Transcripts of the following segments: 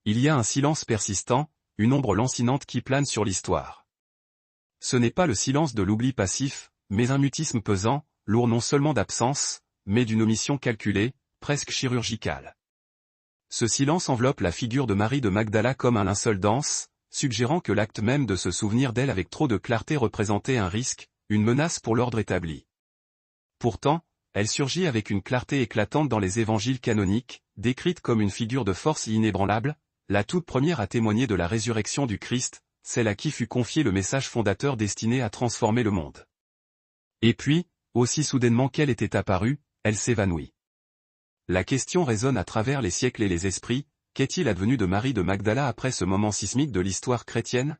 Il y a un silence persistant, une ombre lancinante qui plane sur l'histoire. Ce n'est pas le silence de l'oubli passif, mais un mutisme pesant, lourd non seulement d'absence, mais d'une omission calculée, presque chirurgicale. Ce silence enveloppe la figure de Marie de Magdala comme un linceul dense, suggérant que l'acte même de se souvenir d'elle avec trop de clarté représentait un risque, une menace pour l'ordre établi. Pourtant, elle surgit avec une clarté éclatante dans les évangiles canoniques, décrite comme une figure de force inébranlable, la toute première à témoigner de la résurrection du Christ, celle à qui fut confié le message fondateur destiné à transformer le monde. Et puis, aussi soudainement qu'elle était apparue, elle s'évanouit. La question résonne à travers les siècles et les esprits, qu'est-il advenu de Marie de Magdala après ce moment sismique de l'histoire chrétienne?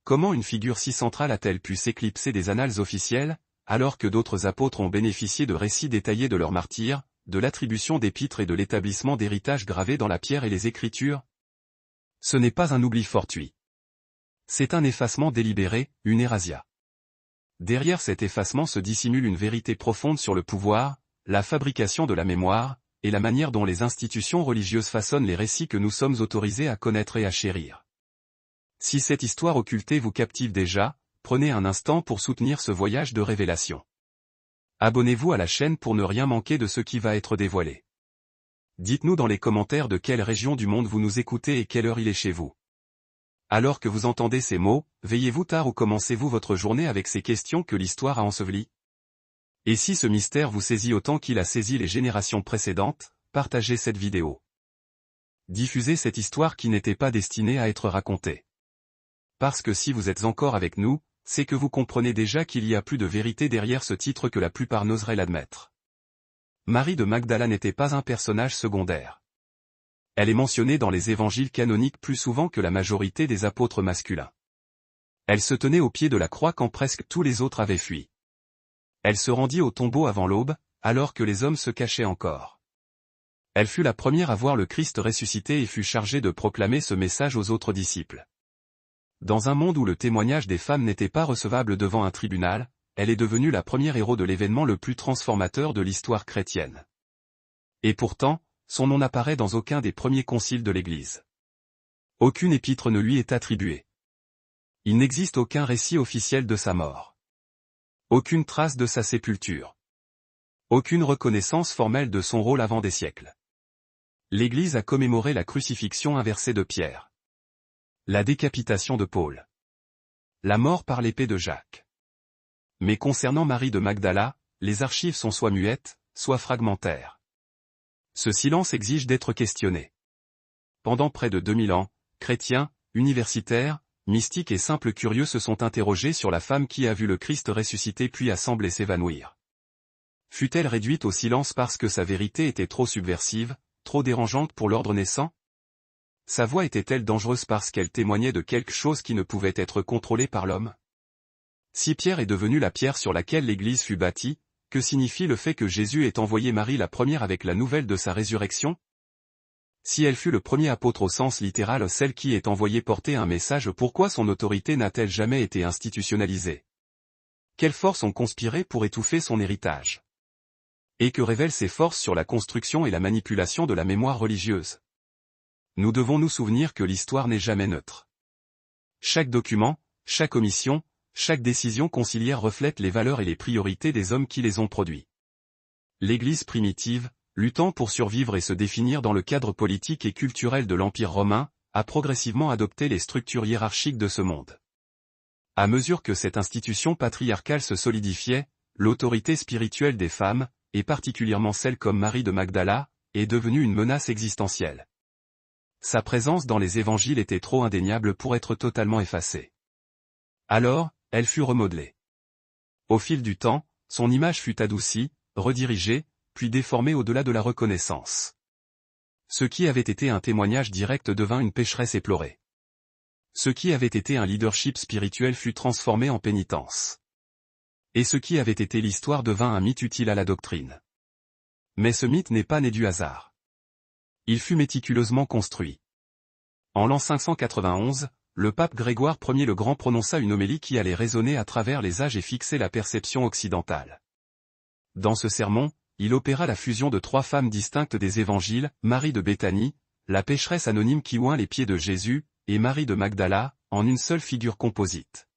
Comment une figure si centrale a-t-elle pu s'éclipser des annales officielles, alors que d'autres apôtres ont bénéficié de récits détaillés de leur martyre, de l'attribution d'épîtres et de l'établissement d'héritages gravés dans la pierre et les Écritures? Ce n'est pas un oubli fortuit. C'est un effacement délibéré, une érasia. Derrière cet effacement se dissimule une vérité profonde sur le pouvoir, la fabrication de la mémoire, et la manière dont les institutions religieuses façonnent les récits que nous sommes autorisés à connaître et à chérir. Si cette histoire occultée vous captive déjà, prenez un instant pour soutenir ce voyage de révélation. Abonnez-vous à la chaîne pour ne rien manquer de ce qui va être dévoilé. Dites-nous dans les commentaires de quelle région du monde vous nous écoutez et quelle heure il est chez vous. Alors que vous entendez ces mots, veillez-vous tard ou commencez-vous votre journée avec ces questions que l'histoire a ensevelies? Et si ce mystère vous saisit autant qu'il a saisi les générations précédentes, partagez cette vidéo. Diffusez cette histoire qui n'était pas destinée à être racontée. Parce que si vous êtes encore avec nous, c'est que vous comprenez déjà qu'il y a plus de vérité derrière ce titre que la plupart n'oseraient l'admettre. Marie de Magdala n'était pas un personnage secondaire. Elle est mentionnée dans les évangiles canoniques plus souvent que la majorité des apôtres masculins. Elle se tenait au pied de la croix quand presque tous les autres avaient fui. Elle se rendit au tombeau avant l'aube, alors que les hommes se cachaient encore. Elle fut la première à voir le Christ ressuscité et fut chargée de proclamer ce message aux autres disciples. Dans un monde où le témoignage des femmes n'était pas recevable devant un tribunal, elle est devenue la première héros de l'événement le plus transformateur de l'histoire chrétienne. Et pourtant, son nom n'apparaît dans aucun des premiers conciles de l'Église. Aucune épître ne lui est attribuée. Il n'existe aucun récit officiel de sa mort. Aucune trace de sa sépulture. Aucune reconnaissance formelle de son rôle avant des siècles. L'Église a commémoré la crucifixion inversée de Pierre. La décapitation de Paul. La mort par l'épée de Jacques. Mais concernant Marie de Magdala, les archives sont soit muettes, soit fragmentaires. Ce silence exige d'être questionné. Pendant près de 2000 ans, chrétiens, universitaires, mystiques et simples curieux se sont interrogés sur la femme qui a vu le Christ ressuscité puis a semblé s'évanouir. Fut-elle réduite au silence parce que sa vérité était trop subversive, trop dérangeante pour l'ordre naissant? Sa voix était-elle dangereuse parce qu'elle témoignait de quelque chose qui ne pouvait être contrôlé par l'homme? Si Pierre est devenu la pierre sur laquelle l'Église fut bâtie, que signifie le fait que Jésus ait envoyé Marie la première avec la nouvelle de sa résurrection? Si elle fut le premier apôtre au sens littéral, celle qui est envoyée porter un message, pourquoi son autorité n'a-t-elle jamais été institutionnalisée? Quelles forces ont conspiré pour étouffer son héritage? Et que révèlent ces forces sur la construction et la manipulation de la mémoire religieuse? Nous devons nous souvenir que l'histoire n'est jamais neutre. Chaque document, chaque omission, chaque décision conciliaire reflète les valeurs et les priorités des hommes qui les ont produits. L'Église primitive, luttant pour survivre et se définir dans le cadre politique et culturel de l'Empire romain, a progressivement adopté les structures hiérarchiques de ce monde. À mesure que cette institution patriarcale se solidifiait, l'autorité spirituelle des femmes, et particulièrement celle comme Marie de Magdala, est devenue une menace existentielle. Sa présence dans les évangiles était trop indéniable pour être totalement effacée. Alors, elle fut remodelée. Au fil du temps, son image fut adoucie, redirigée, puis déformée au-delà de la reconnaissance. Ce qui avait été un témoignage direct devint une pécheresse éplorée. Ce qui avait été un leadership spirituel fut transformé en pénitence. Et ce qui avait été l'histoire devint un mythe utile à la doctrine. Mais ce mythe n'est pas né du hasard. Il fut méticuleusement construit. En l'an 591, le pape Grégoire Ier le Grand prononça une homélie qui allait résonner à travers les âges et fixer la perception occidentale. Dans ce sermon, il opéra la fusion de trois femmes distinctes des évangiles, Marie de Béthanie, la pécheresse anonyme qui oint les pieds de Jésus, et Marie de Magdala, en une seule figure composite.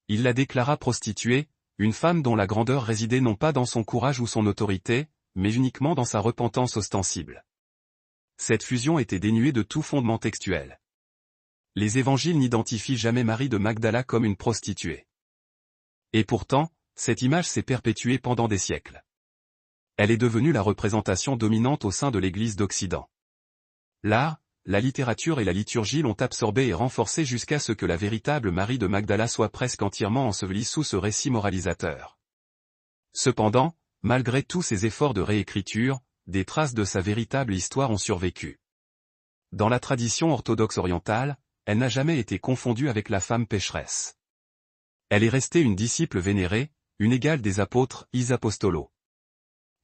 Il la déclara prostituée, une femme dont la grandeur résidait non pas dans son courage ou son autorité, mais uniquement dans sa repentance ostensible. Cette fusion était dénuée de tout fondement textuel. Les évangiles n'identifient jamais Marie de Magdala comme une prostituée. Et pourtant, cette image s'est perpétuée pendant des siècles. Elle est devenue la représentation dominante au sein de l'Église d'Occident. L'art, la littérature et la liturgie l'ont absorbée et renforcée jusqu'à ce que la véritable Marie de Magdala soit presque entièrement ensevelie sous ce récit moralisateur. Cependant, malgré tous ces efforts de réécriture, des traces de sa véritable histoire ont survécu. Dans la tradition orthodoxe orientale, elle n'a jamais été confondue avec la femme pécheresse. Elle est restée une disciple vénérée, une égale des apôtres, is apostolos.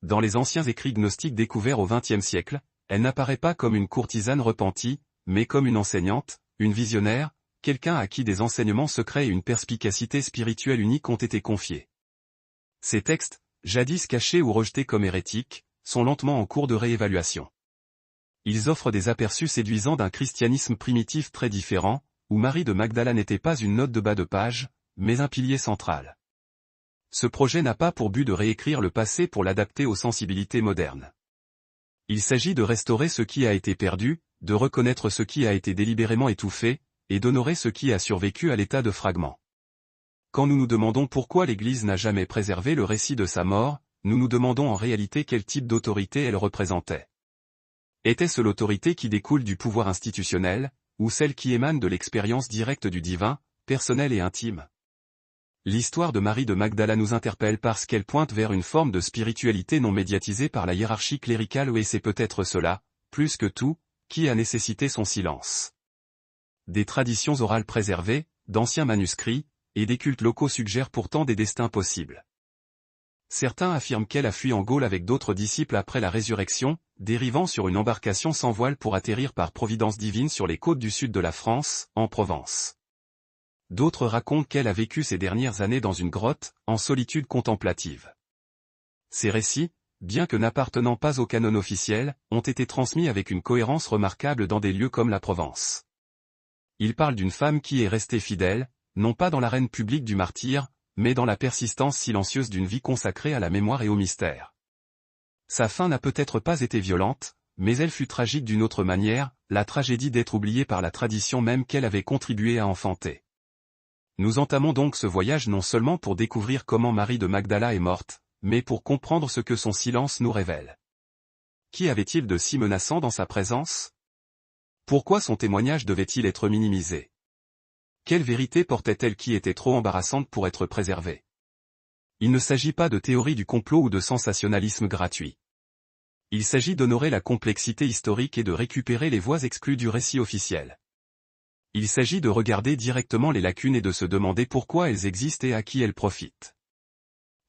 Dans les anciens écrits gnostiques découverts au XXe siècle, elle n'apparaît pas comme une courtisane repentie, mais comme une enseignante, une visionnaire, quelqu'un à qui des enseignements secrets et une perspicacité spirituelle unique ont été confiés. Ces textes, jadis cachés ou rejetés comme hérétiques, sont lentement en cours de réévaluation. Ils offrent des aperçus séduisants d'un christianisme primitif très différent, où Marie de Magdala n'était pas une note de bas de page, mais un pilier central. Ce projet n'a pas pour but de réécrire le passé pour l'adapter aux sensibilités modernes. Il s'agit de restaurer ce qui a été perdu, de reconnaître ce qui a été délibérément étouffé, et d'honorer ce qui a survécu à l'état de fragment. Quand nous nous demandons pourquoi l'Église n'a jamais préservé le récit de sa mort, nous nous demandons en réalité quel type d'autorité elle représentait. Était-ce l'autorité qui découle du pouvoir institutionnel, ou celle qui émane de l'expérience directe du divin, personnelle et intime? L'histoire de Marie de Magdala nous interpelle parce qu'elle pointe vers une forme de spiritualité non médiatisée par la hiérarchie cléricale et c'est peut-être cela, plus que tout, qui a nécessité son silence. Des traditions orales préservées, d'anciens manuscrits, et des cultes locaux suggèrent pourtant des destins possibles. Certains affirment qu'elle a fui en Gaule avec d'autres disciples après la résurrection, dérivant sur une embarcation sans voile pour atterrir par providence divine sur les côtes du sud de la France, en Provence. D'autres racontent qu'elle a vécu ces dernières années dans une grotte, en solitude contemplative. Ces récits, bien que n'appartenant pas au canon officiel, ont été transmis avec une cohérence remarquable dans des lieux comme la Provence. Ils parlent d'une femme qui est restée fidèle, non pas dans l'arène publique du martyre, mais dans la persistance silencieuse d'une vie consacrée à la mémoire et au mystère. Sa fin n'a peut-être pas été violente, mais elle fut tragique d'une autre manière, la tragédie d'être oubliée par la tradition même qu'elle avait contribué à enfanter. Nous entamons donc ce voyage non seulement pour découvrir comment Marie de Magdala est morte, mais pour comprendre ce que son silence nous révèle. Qu'y avait-il de si menaçant dans sa présence? Pourquoi son témoignage devait-il être minimisé? Quelle vérité portait-elle qui était trop embarrassante pour être préservée? Il ne s'agit pas de théorie du complot ou de sensationnalisme gratuit. Il s'agit d'honorer la complexité historique et de récupérer les voix exclues du récit officiel. Il s'agit de regarder directement les lacunes et de se demander pourquoi elles existent et à qui elles profitent.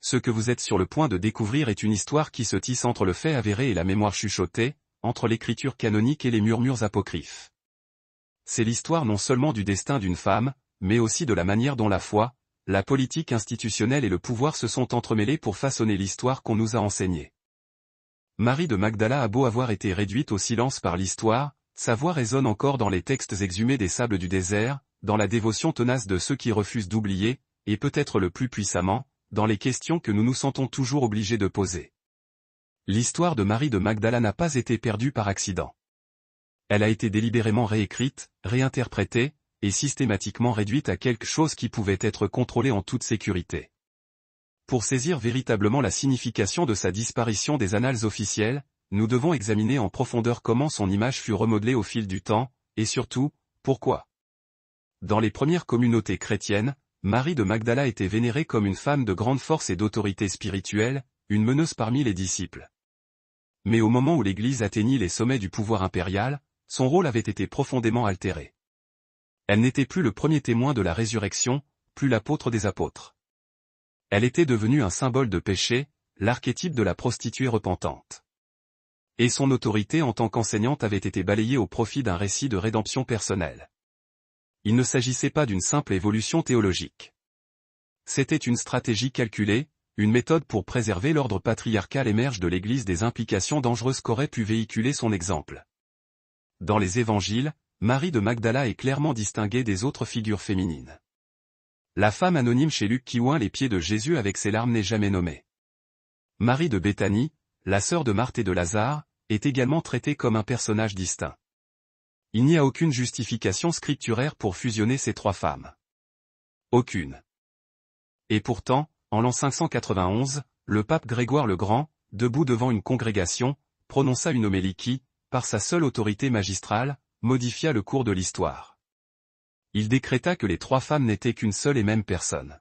Ce que vous êtes sur le point de découvrir est une histoire qui se tisse entre le fait avéré et la mémoire chuchotée, entre l'écriture canonique et les murmures apocryphes. C'est l'histoire non seulement du destin d'une femme, mais aussi de la manière dont la foi, la politique institutionnelle et le pouvoir se sont entremêlés pour façonner l'histoire qu'on nous a enseignée. Marie de Magdala a beau avoir été réduite au silence par l'histoire, sa voix résonne encore dans les textes exhumés des sables du désert, dans la dévotion tenace de ceux qui refusent d'oublier, et peut-être le plus puissamment, dans les questions que nous nous sentons toujours obligés de poser. L'histoire de Marie de Magdala n'a pas été perdue par accident. Elle a été délibérément réécrite, réinterprétée, et systématiquement réduite à quelque chose qui pouvait être contrôlé en toute sécurité. Pour saisir véritablement la signification de sa disparition des annales officielles, nous devons examiner en profondeur comment son image fut remodelée au fil du temps, et surtout, pourquoi. Dans les premières communautés chrétiennes, Marie de Magdala était vénérée comme une femme de grande force et d'autorité spirituelle, une meneuse parmi les disciples. Mais au moment où l'Église atteignit les sommets du pouvoir impérial, son rôle avait été profondément altéré. Elle n'était plus le premier témoin de la résurrection, plus l'apôtre des apôtres. Elle était devenue un symbole de péché, l'archétype de la prostituée repentante. Et son autorité en tant qu'enseignante avait été balayée au profit d'un récit de rédemption personnelle. Il ne s'agissait pas d'une simple évolution théologique. C'était une stratégie calculée, une méthode pour préserver l'ordre patriarcal émerge de l'Église des implications dangereuses qu'aurait pu véhiculer son exemple. Dans les évangiles, Marie de Magdala est clairement distinguée des autres figures féminines. La femme anonyme chez Luc qui oint les pieds de Jésus avec ses larmes n'est jamais nommée. Marie de Béthanie, la sœur de Marthe et de Lazare, est également traitée comme un personnage distinct. Il n'y a aucune justification scripturaire pour fusionner ces trois femmes. Aucune. Et pourtant, en l'an 591, le pape Grégoire le Grand, debout devant une congrégation, prononça une homélie qui, par sa seule autorité magistrale, modifia le cours de l'histoire. Il décréta que les trois femmes n'étaient qu'une seule et même personne.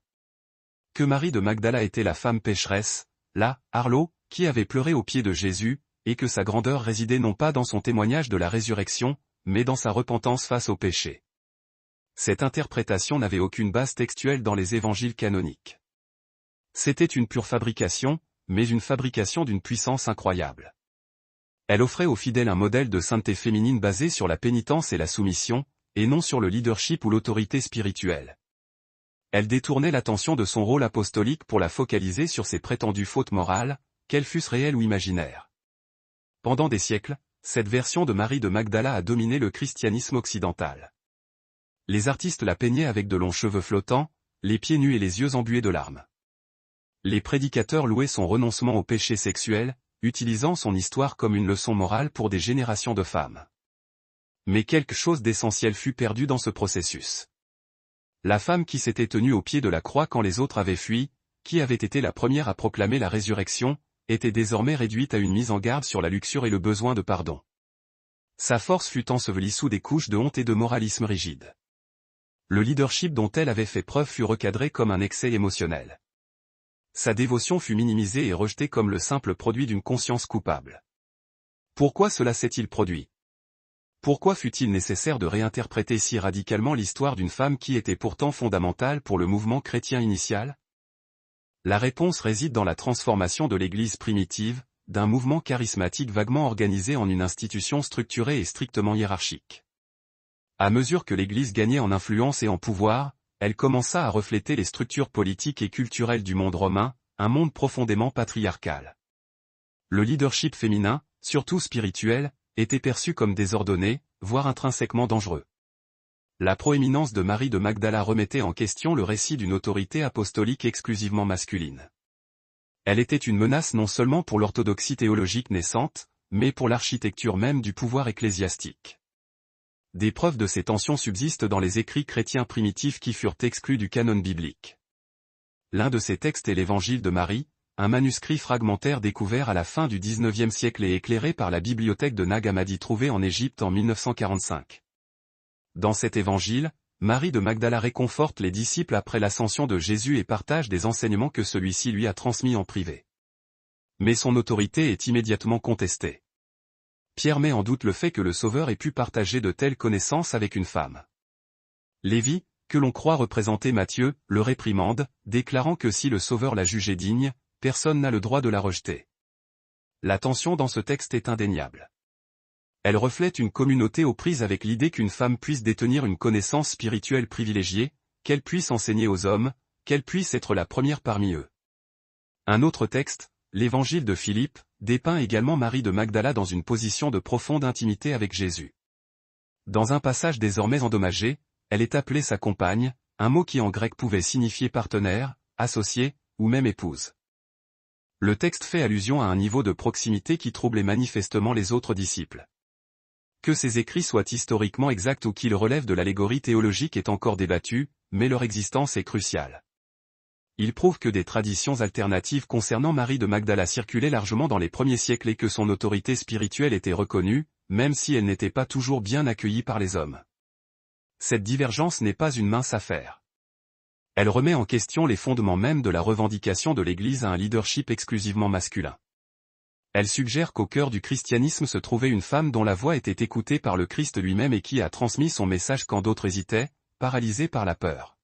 Que Marie de Magdala était la femme pécheresse, la Harlot, qui avait pleuré aux pieds de Jésus, et que sa grandeur résidait non pas dans son témoignage de la résurrection, mais dans sa repentance face au péché. Cette interprétation n'avait aucune base textuelle dans les évangiles canoniques. C'était une pure fabrication, mais une fabrication d'une puissance incroyable. Elle offrait aux fidèles un modèle de sainteté féminine basé sur la pénitence et la soumission, et non sur le leadership ou l'autorité spirituelle. Elle détournait l'attention de son rôle apostolique pour la focaliser sur ses prétendues fautes morales, qu'elles fussent réelles ou imaginaires. Pendant des siècles, cette version de Marie de Magdala a dominé le christianisme occidental. Les artistes la peignaient avec de longs cheveux flottants, les pieds nus et les yeux embués de larmes. Les prédicateurs louaient son renoncement au péché sexuel, utilisant son histoire comme une leçon morale pour des générations de femmes. Mais quelque chose d'essentiel fut perdu dans ce processus. La femme qui s'était tenue au pied de la croix quand les autres avaient fui, qui avait été la première à proclamer la résurrection, était désormais réduite à une mise en garde sur la luxure et le besoin de pardon. Sa force fut ensevelie sous des couches de honte et de moralisme rigide. Le leadership dont elle avait fait preuve fut recadré comme un excès émotionnel. Sa dévotion fut minimisée et rejetée comme le simple produit d'une conscience coupable. Pourquoi cela s'est-il produit? Pourquoi fut-il nécessaire de réinterpréter si radicalement l'histoire d'une femme qui était pourtant fondamentale pour le mouvement chrétien initial? La réponse réside dans la transformation de l'Église primitive, d'un mouvement charismatique vaguement organisé en une institution structurée et strictement hiérarchique. À mesure que l'Église gagnait en influence et en pouvoir, elle commença à refléter les structures politiques et culturelles du monde romain, un monde profondément patriarcal. Le leadership féminin, surtout spirituel, était perçu comme désordonné, voire intrinsèquement dangereux. La proéminence de Marie de Magdala remettait en question le récit d'une autorité apostolique exclusivement masculine. Elle était une menace non seulement pour l'orthodoxie théologique naissante, mais pour l'architecture même du pouvoir ecclésiastique. Des preuves de ces tensions subsistent dans les écrits chrétiens primitifs qui furent exclus du canon biblique. L'un de ces textes est l'Évangile de Marie, un manuscrit fragmentaire découvert à la fin du XIXe siècle et éclairé par la bibliothèque de Nag Hammadi trouvée en Égypte en 1945. Dans cet évangile, Marie de Magdala réconforte les disciples après l'ascension de Jésus et partage des enseignements que celui-ci lui a transmis en privé. Mais son autorité est immédiatement contestée. Pierre met en doute le fait que le Sauveur ait pu partager de telles connaissances avec une femme. Lévi, que l'on croit représenter Matthieu, le réprimande, déclarant que si le Sauveur l'a jugée digne, personne n'a le droit de la rejeter. La tension dans ce texte est indéniable. Elle reflète une communauté aux prises avec l'idée qu'une femme puisse détenir une connaissance spirituelle privilégiée, qu'elle puisse enseigner aux hommes, qu'elle puisse être la première parmi eux. Un autre texte, l'Évangile de Philippe, dépeint également Marie de Magdala dans une position de profonde intimité avec Jésus. Dans un passage désormais endommagé, elle est appelée sa compagne, un mot qui en grec pouvait signifier partenaire, associé, ou même épouse. Le texte fait allusion à un niveau de proximité qui troublait manifestement les autres disciples. Que ces écrits soient historiquement exacts ou qu'ils relèvent de l'allégorie théologique est encore débattu, mais leur existence est cruciale. Il prouve que des traditions alternatives concernant Marie de Magdala circulaient largement dans les premiers siècles et que son autorité spirituelle était reconnue, même si elle n'était pas toujours bien accueillie par les hommes. Cette divergence n'est pas une mince affaire. Elle remet en question les fondements même de la revendication de l'Église à un leadership exclusivement masculin. Elle suggère qu'au cœur du christianisme se trouvait une femme dont la voix était écoutée par le Christ lui-même et qui a transmis son message quand d'autres hésitaient, paralysés par la peur.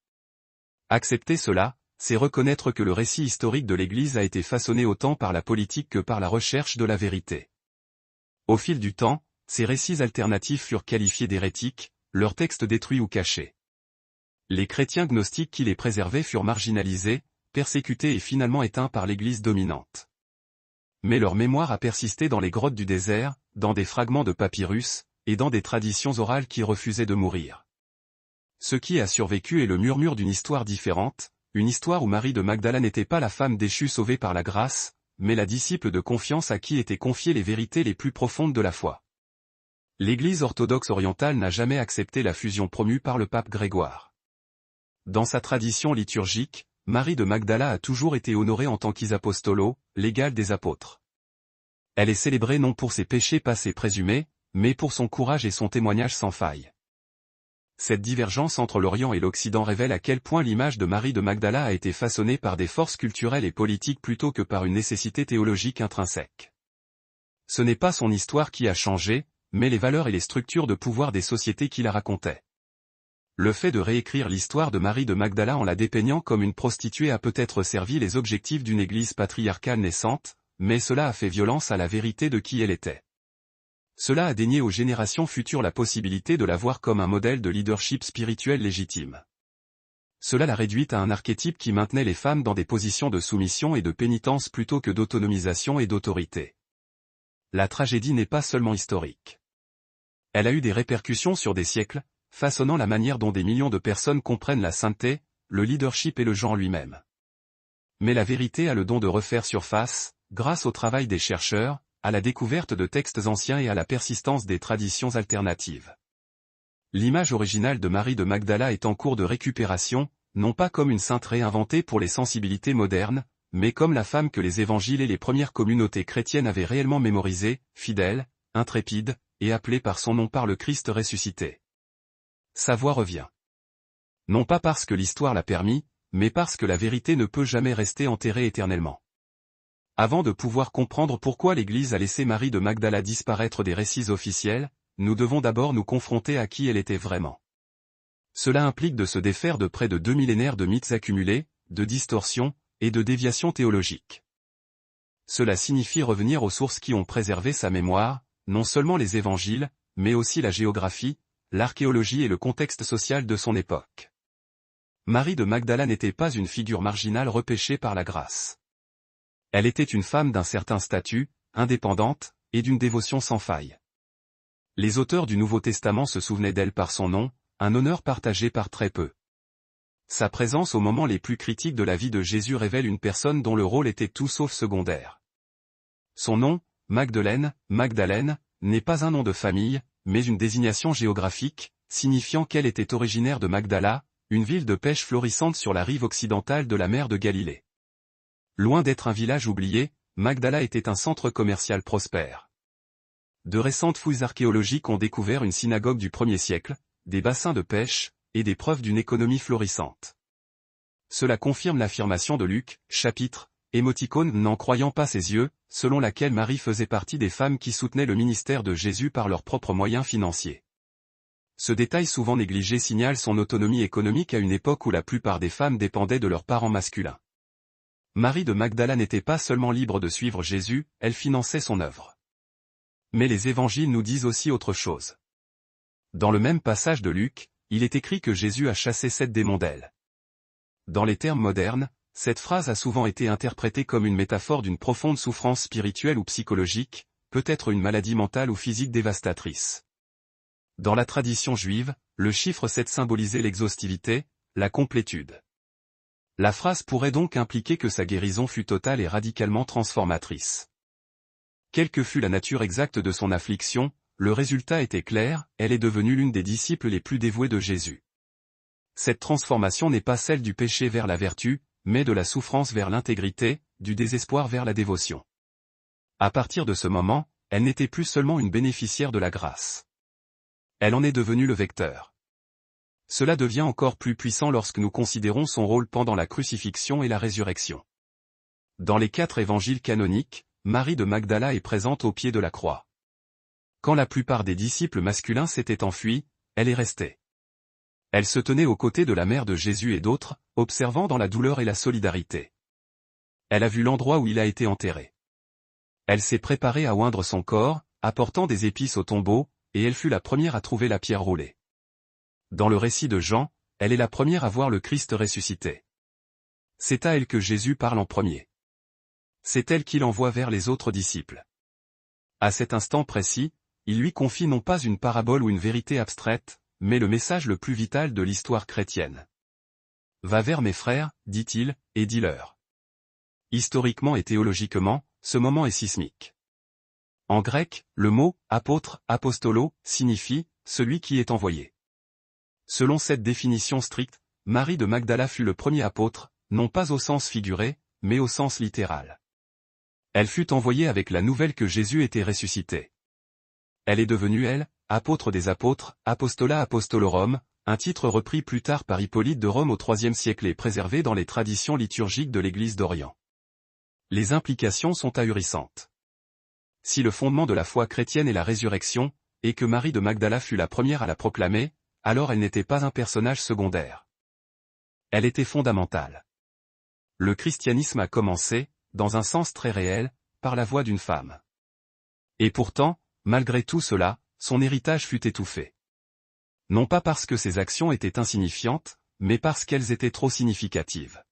Accepter cela, c'est reconnaître que le récit historique de l'Église a été façonné autant par la politique que par la recherche de la vérité. Au fil du temps, ces récits alternatifs furent qualifiés d'hérétiques, leurs textes détruits ou cachés. Les chrétiens gnostiques qui les préservaient furent marginalisés, persécutés et finalement éteints par l'Église dominante. Mais leur mémoire a persisté dans les grottes du désert, dans des fragments de papyrus, et dans des traditions orales qui refusaient de mourir. Ce qui a survécu est le murmure d'une histoire différente, une histoire où Marie de Magdala n'était pas la femme déchue sauvée par la grâce, mais la disciple de confiance à qui étaient confiées les vérités les plus profondes de la foi. L'Église orthodoxe orientale n'a jamais accepté la fusion promue par le pape Grégoire. Dans sa tradition liturgique, Marie de Magdala a toujours été honorée en tant qu'isapostolo, l'égale des apôtres. Elle est célébrée non pour ses péchés passés présumés, mais pour son courage et son témoignage sans faille. Cette divergence entre l'Orient et l'Occident révèle à quel point l'image de Marie de Magdala a été façonnée par des forces culturelles et politiques plutôt que par une nécessité théologique intrinsèque. Ce n'est pas son histoire qui a changé, mais les valeurs et les structures de pouvoir des sociétés qui la racontaient. Le fait de réécrire l'histoire de Marie de Magdala en la dépeignant comme une prostituée a peut-être servi les objectifs d'une église patriarcale naissante, mais cela a fait violence à la vérité de qui elle était. Cela a dénié aux générations futures la possibilité de la voir comme un modèle de leadership spirituel légitime. Cela l'a réduite à un archétype qui maintenait les femmes dans des positions de soumission et de pénitence plutôt que d'autonomisation et d'autorité. La tragédie n'est pas seulement historique. Elle a eu des répercussions sur des siècles, façonnant la manière dont des millions de personnes comprennent la sainteté, le leadership et le genre lui-même. Mais la vérité a le don de refaire surface, grâce au travail des chercheurs, à la découverte de textes anciens et à la persistance des traditions alternatives. L'image originale de Marie de Magdala est en cours de récupération, non pas comme une sainte réinventée pour les sensibilités modernes, mais comme la femme que les évangiles et les premières communautés chrétiennes avaient réellement mémorisée, fidèle, intrépide, et appelée par son nom par le Christ ressuscité. Sa voix revient. Non pas parce que l'histoire l'a permis, mais parce que la vérité ne peut jamais rester enterrée éternellement. Avant de pouvoir comprendre pourquoi l'Église a laissé Marie de Magdala disparaître des récits officiels, nous devons d'abord nous confronter à qui elle était vraiment. Cela implique de se défaire de près de 2 millénaires de mythes accumulés, de distorsions, et de déviations théologiques. Cela signifie revenir aux sources qui ont préservé sa mémoire, non seulement les évangiles, mais aussi la géographie, l'archéologie et le contexte social de son époque. Marie de Magdala n'était pas une figure marginale repêchée par la grâce. Elle était une femme d'un certain statut, indépendante, et d'une dévotion sans faille. Les auteurs du Nouveau Testament se souvenaient d'elle par son nom, un honneur partagé par très peu. Sa présence aux moments les plus critiques de la vie de Jésus révèle une personne dont le rôle était tout sauf secondaire. Son nom, Magdeleine, Magdalène, n'est pas un nom de famille, mais une désignation géographique, signifiant qu'elle était originaire de Magdala, une ville de pêche florissante sur la rive occidentale de la mer de Galilée. Loin d'être un village oublié, Magdala était un centre commercial prospère. De récentes fouilles archéologiques ont découvert une synagogue du 1er siècle, des bassins de pêche, et des preuves d'une économie florissante. Cela confirme l'affirmation de Luc, chapitre, émoticône n'en croyant pas ses yeux, selon laquelle Marie faisait partie des femmes qui soutenaient le ministère de Jésus par leurs propres moyens financiers. Ce détail souvent négligé signale son autonomie économique à une époque où la plupart des femmes dépendaient de leurs parents masculins. Marie de Magdala n'était pas seulement libre de suivre Jésus, elle finançait son œuvre. Mais les évangiles nous disent aussi autre chose. Dans le même passage de Luc, il est écrit que Jésus a chassé 7 démons d'elle. Dans les termes modernes, cette phrase a souvent été interprétée comme une métaphore d'une profonde souffrance spirituelle ou psychologique, peut-être une maladie mentale ou physique dévastatrice. Dans la tradition juive, le chiffre 7 symbolisait l'exhaustivité, la complétude. La phrase pourrait donc impliquer que sa guérison fut totale et radicalement transformatrice. Quelle que fût la nature exacte de son affliction, le résultat était clair, elle est devenue l'une des disciples les plus dévouées de Jésus. Cette transformation n'est pas celle du péché vers la vertu, mais de la souffrance vers l'intégrité, du désespoir vers la dévotion. À partir de ce moment, elle n'était plus seulement une bénéficiaire de la grâce. Elle en est devenue le vecteur. Cela devient encore plus puissant lorsque nous considérons son rôle pendant la crucifixion et la résurrection. Dans les 4 évangiles canoniques, Marie de Magdala est présente au pied de la croix. Quand la plupart des disciples masculins s'étaient enfuis, elle est restée. Elle se tenait aux côtés de la mère de Jésus et d'autres, observant dans la douleur et la solidarité. Elle a vu l'endroit où il a été enterré. Elle s'est préparée à oindre son corps, apportant des épices au tombeau, et elle fut la première à trouver la pierre roulée. Dans le récit de Jean, elle est la première à voir le Christ ressuscité. C'est à elle que Jésus parle en premier. C'est elle qui l'envoie vers les autres disciples. À cet instant précis, il lui confie non pas une parabole ou une vérité abstraite, mais le message le plus vital de l'histoire chrétienne. Va vers mes frères, dit-il, et dis-leur. Historiquement et théologiquement, ce moment est sismique. En grec, le mot « apôtre » apostolo signifie « celui qui est envoyé ». Selon cette définition stricte, Marie de Magdala fut le premier apôtre, non pas au sens figuré, mais au sens littéral. Elle fut envoyée avec la nouvelle que Jésus était ressuscité. Elle est devenue, elle, apôtre des apôtres, Apostola Apostolorum, un titre repris plus tard par Hippolyte de Rome au IIIe siècle et préservé dans les traditions liturgiques de l'Église d'Orient. Les implications sont ahurissantes. Si le fondement de la foi chrétienne est la résurrection, et que Marie de Magdala fut la première à la proclamer, alors elle n'était pas un personnage secondaire. Elle était fondamentale. Le christianisme a commencé, dans un sens très réel, par la voix d'une femme. Et pourtant, malgré tout cela, son héritage fut étouffé. Non pas parce que ses actions étaient insignifiantes, mais parce qu'elles étaient trop significatives.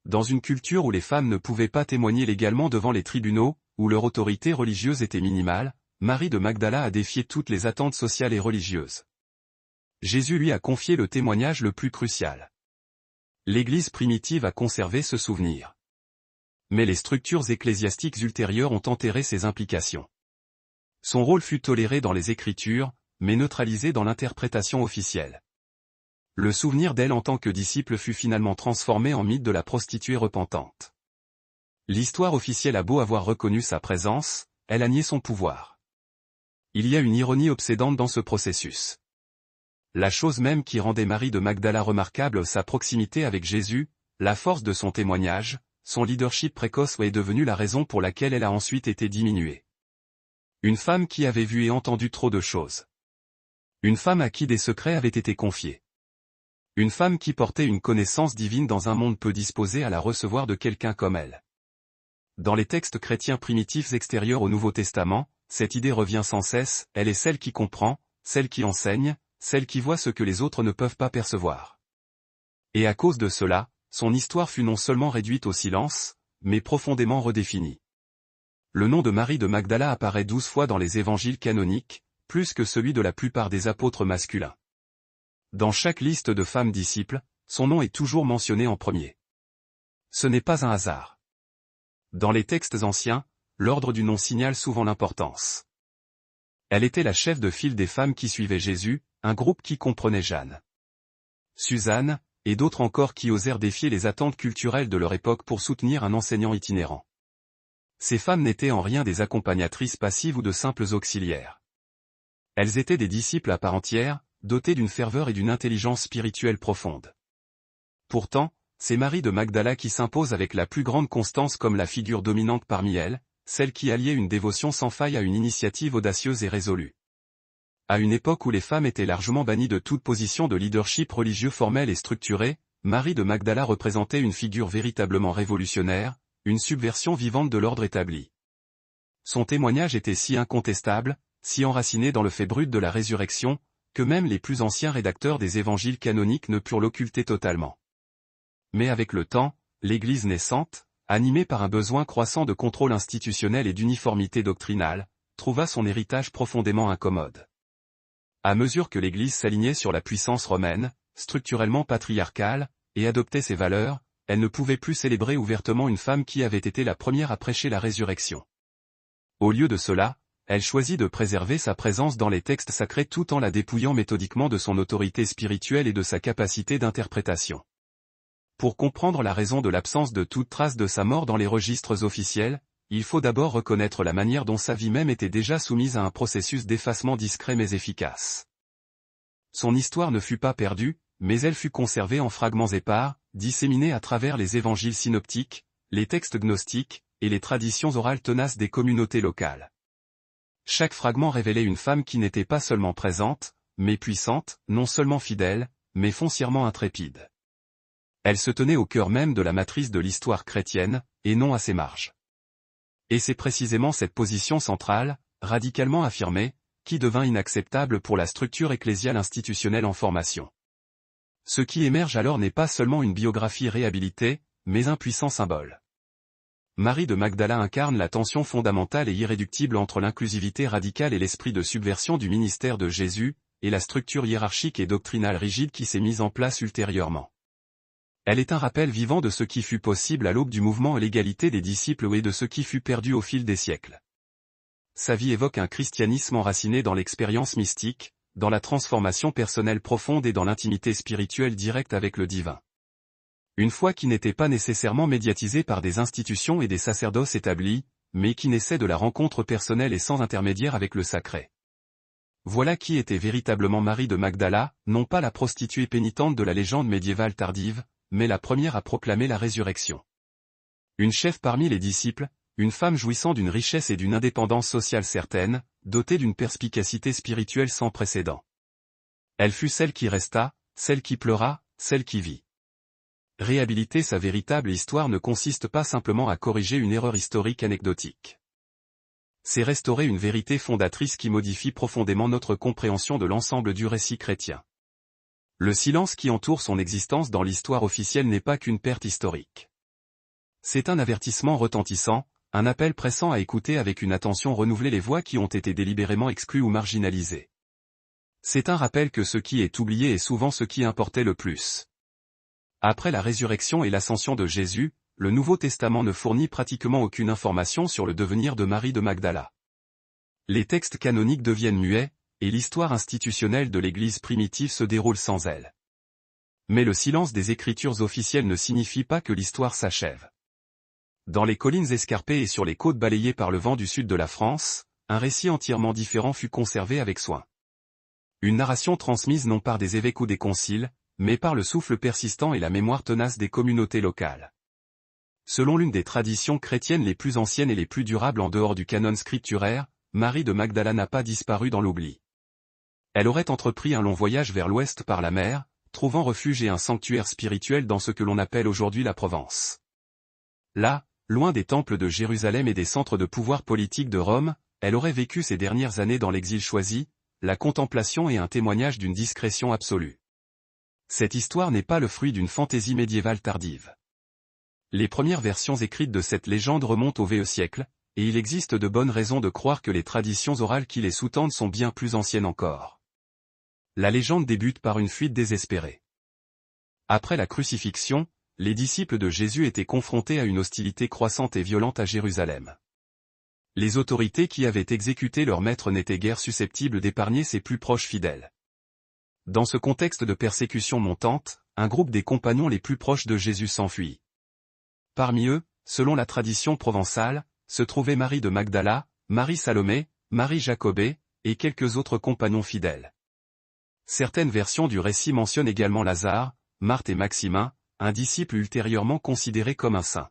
Dans une culture où les femmes ne pouvaient pas témoigner légalement devant les tribunaux, où leur autorité religieuse était minimale, Marie de Magdala a défié toutes les attentes sociales et religieuses. Jésus lui a confié le témoignage le plus crucial. L'Église primitive a conservé ce souvenir. Mais les structures ecclésiastiques ultérieures ont enterré ses implications. Son rôle fut toléré dans les Écritures, mais neutralisé dans l'interprétation officielle. Le souvenir d'elle en tant que disciple fut finalement transformé en mythe de la prostituée repentante. L'histoire officielle a beau avoir reconnu sa présence, elle a nié son pouvoir. Il y a une ironie obsédante dans ce processus. La chose même qui rendait Marie de Magdala remarquable, sa proximité avec Jésus, la force de son témoignage, son leadership précoce est devenue la raison pour laquelle elle a ensuite été diminuée. Une femme qui avait vu et entendu trop de choses. Une femme à qui des secrets avaient été confiés. Une femme qui portait une connaissance divine dans un monde peu disposé à la recevoir de quelqu'un comme elle. Dans les textes chrétiens primitifs extérieurs au Nouveau Testament, cette idée revient sans cesse, elle est celle qui comprend, celle qui enseigne, celle qui voit ce que les autres ne peuvent pas percevoir. Et à cause de cela, son histoire fut non seulement réduite au silence, mais profondément redéfinie. Le nom de Marie de Magdala apparaît 12 fois dans les évangiles canoniques, plus que celui de la plupart des apôtres masculins. Dans chaque liste de femmes disciples, son nom est toujours mentionné en premier. Ce n'est pas un hasard. Dans les textes anciens, l'ordre du nom signale souvent l'importance. Elle était la chef de file des femmes qui suivaient Jésus, un groupe qui comprenait Jeanne, Suzanne, et d'autres encore qui osèrent défier les attentes culturelles de leur époque pour soutenir un enseignant itinérant. Ces femmes n'étaient en rien des accompagnatrices passives ou de simples auxiliaires. Elles étaient des disciples à part entière, dotées d'une ferveur et d'une intelligence spirituelle profonde. Pourtant, c'est Marie de Magdala qui s'impose avec la plus grande constance comme la figure dominante parmi elles, celle qui alliait une dévotion sans faille à une initiative audacieuse et résolue. À une époque où les femmes étaient largement bannies de toute position de leadership religieux formel et structuré, Marie de Magdala représentait une figure véritablement révolutionnaire, une subversion vivante de l'ordre établi. Son témoignage était si incontestable, si enraciné dans le fait brut de la résurrection, que même les plus anciens rédacteurs des évangiles canoniques ne purent l'occulter totalement. Mais avec le temps, l'Église naissante, animée par un besoin croissant de contrôle institutionnel et d'uniformité doctrinale, trouva son héritage profondément incommode. À mesure que l'Église s'alignait sur la puissance romaine, structurellement patriarcale, et adoptait ses valeurs, elle ne pouvait plus célébrer ouvertement une femme qui avait été la première à prêcher la résurrection. Au lieu de cela, elle choisit de préserver sa présence dans les textes sacrés tout en la dépouillant méthodiquement de son autorité spirituelle et de sa capacité d'interprétation. Pour comprendre la raison de l'absence de toute trace de sa mort dans les registres officiels, il faut d'abord reconnaître la manière dont sa vie même était déjà soumise à un processus d'effacement discret mais efficace. Son histoire ne fut pas perdue, mais elle fut conservée en fragments épars, disséminés à travers les évangiles synoptiques, les textes gnostiques, et les traditions orales tenaces des communautés locales. Chaque fragment révélait une femme qui n'était pas seulement présente, mais puissante, non seulement fidèle, mais foncièrement intrépide. Elle se tenait au cœur même de la matrice de l'histoire chrétienne, et non à ses marges. Et c'est précisément cette position centrale, radicalement affirmée, qui devint inacceptable pour la structure ecclésiale institutionnelle en formation. Ce qui émerge alors n'est pas seulement une biographie réhabilitée, mais un puissant symbole. Marie de Magdala incarne la tension fondamentale et irréductible entre l'inclusivité radicale et l'esprit de subversion du ministère de Jésus, et la structure hiérarchique et doctrinale rigide qui s'est mise en place ultérieurement. Elle est un rappel vivant de ce qui fut possible à l'aube du mouvement et l'égalité des disciples et de ce qui fut perdu au fil des siècles. Sa vie évoque un christianisme enraciné dans l'expérience mystique, dans la transformation personnelle profonde et dans l'intimité spirituelle directe avec le divin. Une foi qui n'était pas nécessairement médiatisée par des institutions et des sacerdoces établis, mais qui naissait de la rencontre personnelle et sans intermédiaire avec le sacré. Voilà qui était véritablement Marie de Magdala, non pas la prostituée pénitente de la légende médiévale tardive, mais la première à proclamer la résurrection. Une chef parmi les disciples, une femme jouissant d'une richesse et d'une indépendance sociale certaine, dotée d'une perspicacité spirituelle sans précédent. Elle fut celle qui resta, celle qui pleura, celle qui vit. Réhabiliter sa véritable histoire ne consiste pas simplement à corriger une erreur historique anecdotique. C'est restaurer une vérité fondatrice qui modifie profondément notre compréhension de l'ensemble du récit chrétien. Le silence qui entoure son existence dans l'histoire officielle n'est pas qu'une perte historique. C'est un avertissement retentissant, un appel pressant à écouter avec une attention renouvelée les voix qui ont été délibérément exclues ou marginalisées. C'est un rappel que ce qui est oublié est souvent ce qui importait le plus. Après la résurrection et l'ascension de Jésus, le Nouveau Testament ne fournit pratiquement aucune information sur le devenir de Marie de Magdala. Les textes canoniques deviennent muets, et l'histoire institutionnelle de l'Église primitive se déroule sans elle. Mais le silence des écritures officielles ne signifie pas que l'histoire s'achève. Dans les collines escarpées et sur les côtes balayées par le vent du sud de la France, un récit entièrement différent fut conservé avec soin. Une narration transmise non par des évêques ou des conciles, mais par le souffle persistant et la mémoire tenace des communautés locales. Selon l'une des traditions chrétiennes les plus anciennes et les plus durables en dehors du canon scripturaire, Marie de Magdala n'a pas disparu dans l'oubli. Elle aurait entrepris un long voyage vers l'ouest par la mer, trouvant refuge et un sanctuaire spirituel dans ce que l'on appelle aujourd'hui la Provence. Là, loin des temples de Jérusalem et des centres de pouvoir politique de Rome, elle aurait vécu ses dernières années dans l'exil choisi, la contemplation et un témoignage d'une discrétion absolue. Cette histoire n'est pas le fruit d'une fantaisie médiévale tardive. Les premières versions écrites de cette légende remontent au VIe siècle, et il existe de bonnes raisons de croire que les traditions orales qui les sous-tendent sont bien plus anciennes encore. La légende débute par une fuite désespérée. Après la crucifixion, les disciples de Jésus étaient confrontés à une hostilité croissante et violente à Jérusalem. Les autorités qui avaient exécuté leur maître n'étaient guère susceptibles d'épargner ses plus proches fidèles. Dans ce contexte de persécution montante, un groupe des compagnons les plus proches de Jésus s'enfuit. Parmi eux, selon la tradition provençale, se trouvaient Marie de Magdala, Marie Salomé, Marie Jacobée, et quelques autres compagnons fidèles. Certaines versions du récit mentionnent également Lazare, Marthe et Maximin, un disciple ultérieurement considéré comme un saint.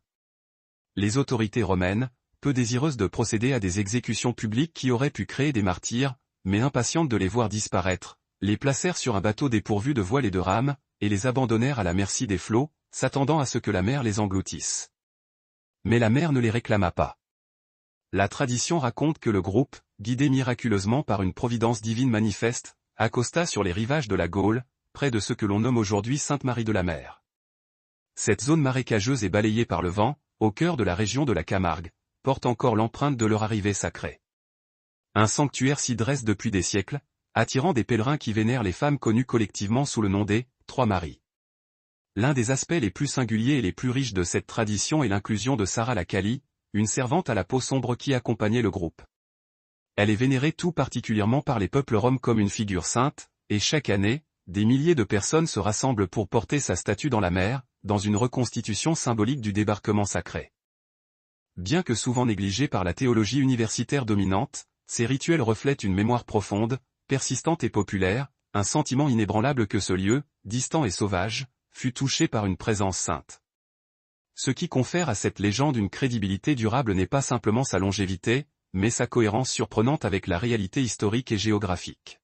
Les autorités romaines, peu désireuses de procéder à des exécutions publiques qui auraient pu créer des martyrs, mais impatientes de les voir disparaître, les placèrent sur un bateau dépourvu de voile et de rames, et les abandonnèrent à la merci des flots, s'attendant à ce que la mer les engloutisse. Mais la mer ne les réclama pas. La tradition raconte que le groupe, guidé miraculeusement par une providence divine manifeste, accosta sur les rivages de la Gaule, près de ce que l'on nomme aujourd'hui Sainte-Marie de la Mer. Cette zone marécageuse et balayée par le vent, au cœur de la région de la Camargue, porte encore l'empreinte de leur arrivée sacrée. Un sanctuaire s'y dresse depuis des siècles, attirant des pèlerins qui vénèrent les femmes connues collectivement sous le nom des « Trois Maries ». L'un des aspects les plus singuliers et les plus riches de cette tradition est l'inclusion de Sarah la Kali, une servante à la peau sombre qui accompagnait le groupe. Elle est vénérée tout particulièrement par les peuples roms comme une figure sainte, et chaque année, des milliers de personnes se rassemblent pour porter sa statue dans la mer, dans une reconstitution symbolique du débarquement sacré. Bien que souvent négligés par la théologie universitaire dominante, ces rituels reflètent une mémoire profonde, persistante et populaire, un sentiment inébranlable que ce lieu, distant et sauvage, fut touché par une présence sainte. Ce qui confère à cette légende une crédibilité durable n'est pas simplement sa longévité, mais sa cohérence surprenante avec la réalité historique et géographique.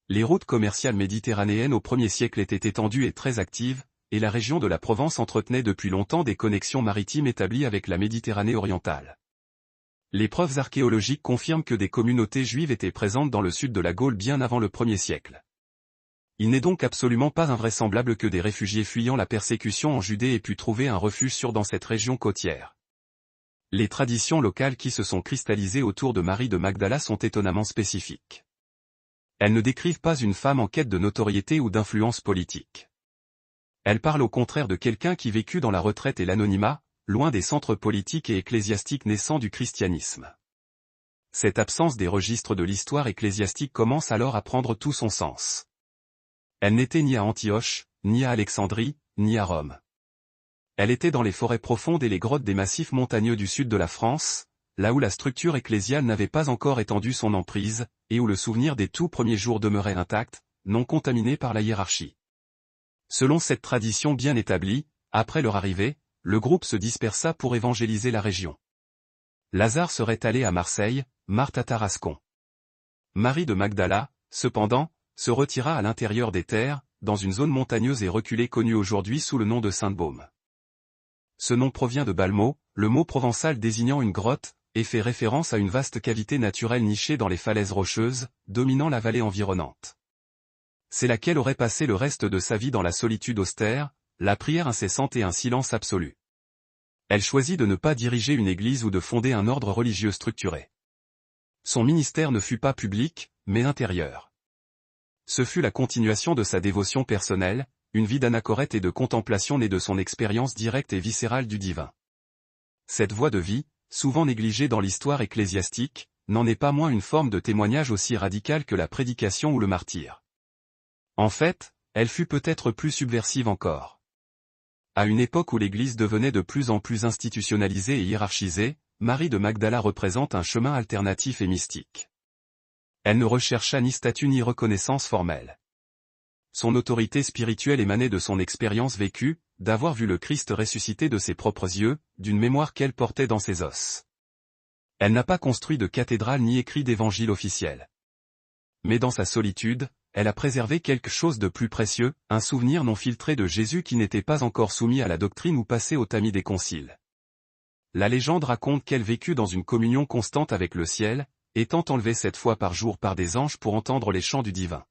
Les routes commerciales méditerranéennes au 1er siècle étaient étendues et très actives, et la région de la Provence entretenait depuis longtemps des connexions maritimes établies avec la Méditerranée orientale. Les preuves archéologiques confirment que des communautés juives étaient présentes dans le sud de la Gaule bien avant le 1er siècle. Il n'est donc absolument pas invraisemblable que des réfugiés fuyant la persécution en Judée aient pu trouver un refuge sûr dans cette région côtière. Les traditions locales qui se sont cristallisées autour de Marie de Magdala sont étonnamment spécifiques. Elles ne décrivent pas une femme en quête de notoriété ou d'influence politique. Elles parlent au contraire de quelqu'un qui vécut dans la retraite et l'anonymat, loin des centres politiques et ecclésiastiques naissants du christianisme. Cette absence des registres de l'histoire ecclésiastique commence alors à prendre tout son sens. Elle n'était ni à Antioche, ni à Alexandrie, ni à Rome. Elle était dans les forêts profondes et les grottes des massifs montagneux du sud de la France, là où la structure ecclésiale n'avait pas encore étendu son emprise, et où le souvenir des tout premiers jours demeurait intact, non contaminé par la hiérarchie. Selon cette tradition bien établie, après leur arrivée, le groupe se dispersa pour évangéliser la région. Lazare serait allé à Marseille, Marthe à Tarascon. Marie de Magdala, cependant, se retira à l'intérieur des terres, dans une zone montagneuse et reculée connue aujourd'hui sous le nom de Sainte-Baume. Ce nom provient de Balmo, le mot provençal désignant une grotte, et fait référence à une vaste cavité naturelle nichée dans les falaises rocheuses, dominant la vallée environnante. C'est laquelle aurait passé le reste de sa vie dans la solitude austère, la prière incessante et un silence absolu. Elle choisit de ne pas diriger une église ou de fonder un ordre religieux structuré. Son ministère ne fut pas public, mais intérieur. Ce fut la continuation de sa dévotion personnelle, une vie d'anachorète et de contemplation née de son expérience directe et viscérale du divin. Cette voie de vie, souvent négligée dans l'histoire ecclésiastique, n'en est pas moins une forme de témoignage aussi radicale que la prédication ou le martyre. En fait, elle fut peut-être plus subversive encore. À une époque où l'Église devenait de plus en plus institutionnalisée et hiérarchisée, Marie de Magdala représente un chemin alternatif et mystique. Elle ne rechercha ni statut ni reconnaissance formelle. Son autorité spirituelle émanait de son expérience vécue, d'avoir vu le Christ ressuscité de ses propres yeux, d'une mémoire qu'elle portait dans ses os. Elle n'a pas construit de cathédrale ni écrit d'évangile officiel. Mais dans sa solitude, elle a préservé quelque chose de plus précieux, un souvenir non filtré de Jésus qui n'était pas encore soumis à la doctrine ou passé au tamis des conciles. La légende raconte qu'elle vécut dans une communion constante avec le ciel, étant enlevée 7 fois par jour par des anges pour entendre les chants du divin.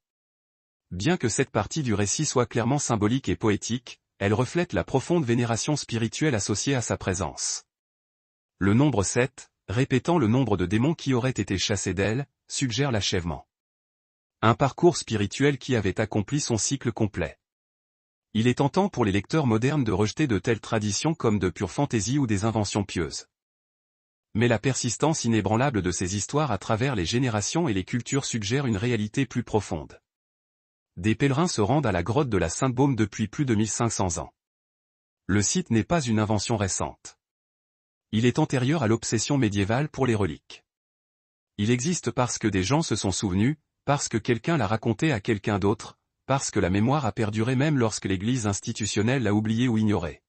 Bien que cette partie du récit soit clairement symbolique et poétique, elle reflète la profonde vénération spirituelle associée à sa présence. Le nombre 7, répétant le nombre de démons qui auraient été chassés d'elle, suggère l'achèvement. Un parcours spirituel qui avait accompli son cycle complet. Il est tentant pour les lecteurs modernes de rejeter de telles traditions comme de pure fantaisie ou des inventions pieuses. Mais la persistance inébranlable de ces histoires à travers les générations et les cultures suggère une réalité plus profonde. Des pèlerins se rendent à la grotte de la Sainte-Baume depuis plus de 1500 ans. Le site n'est pas une invention récente. Il est antérieur à l'obsession médiévale pour les reliques. Il existe parce que des gens se sont souvenus, parce que quelqu'un l'a raconté à quelqu'un d'autre, parce que la mémoire a perduré même lorsque l'Église institutionnelle l'a oublié ou ignoré.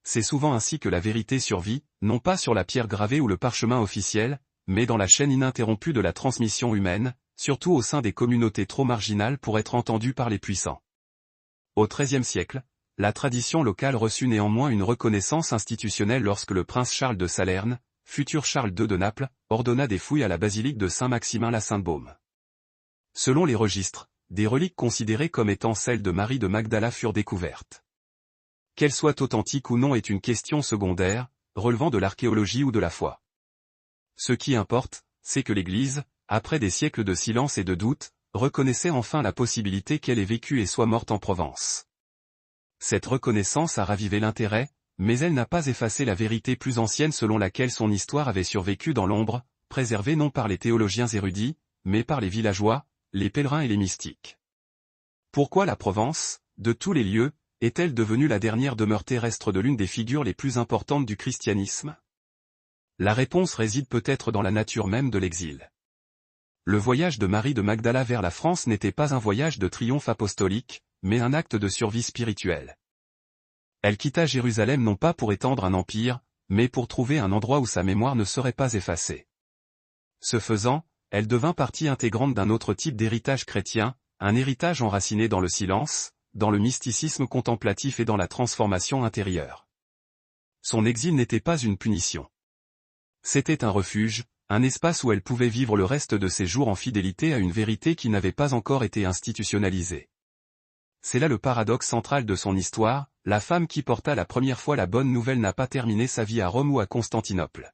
C'est souvent ainsi que la vérité survit, non pas sur la pierre gravée ou le parchemin officiel, mais dans la chaîne ininterrompue de la transmission humaine, surtout au sein des communautés trop marginales pour être entendues par les puissants. Au XIIIe siècle, la tradition locale reçut néanmoins une reconnaissance institutionnelle lorsque le prince Charles de Salerne, futur Charles II de Naples, ordonna des fouilles à la basilique de Saint-Maximin-la-Sainte-Baume. Selon les registres, des reliques considérées comme étant celles de Marie de Magdala furent découvertes. Qu'elles soient authentiques ou non est une question secondaire, relevant de l'archéologie ou de la foi. Ce qui importe, c'est que l'Église, après des siècles de silence et de doute, reconnaissait enfin la possibilité qu'elle ait vécu et soit morte en Provence. Cette reconnaissance a ravivé l'intérêt, mais elle n'a pas effacé la vérité plus ancienne selon laquelle son histoire avait survécu dans l'ombre, préservée non par les théologiens érudits, mais par les villageois, les pèlerins et les mystiques. Pourquoi la Provence, de tous les lieux, est-elle devenue la dernière demeure terrestre de l'une des figures les plus importantes du christianisme? La réponse réside peut-être dans la nature même de l'exil. Le voyage de Marie de Magdala vers la France n'était pas un voyage de triomphe apostolique, mais un acte de survie spirituelle. Elle quitta Jérusalem non pas pour étendre un empire, mais pour trouver un endroit où sa mémoire ne serait pas effacée. Ce faisant, elle devint partie intégrante d'un autre type d'héritage chrétien, un héritage enraciné dans le silence, dans le mysticisme contemplatif et dans la transformation intérieure. Son exil n'était pas une punition. C'était un refuge, un espace où elle pouvait vivre le reste de ses jours en fidélité à une vérité qui n'avait pas encore été institutionnalisée. C'est là le paradoxe central de son histoire, la femme qui porta la première fois la bonne nouvelle n'a pas terminé sa vie à Rome ou à Constantinople.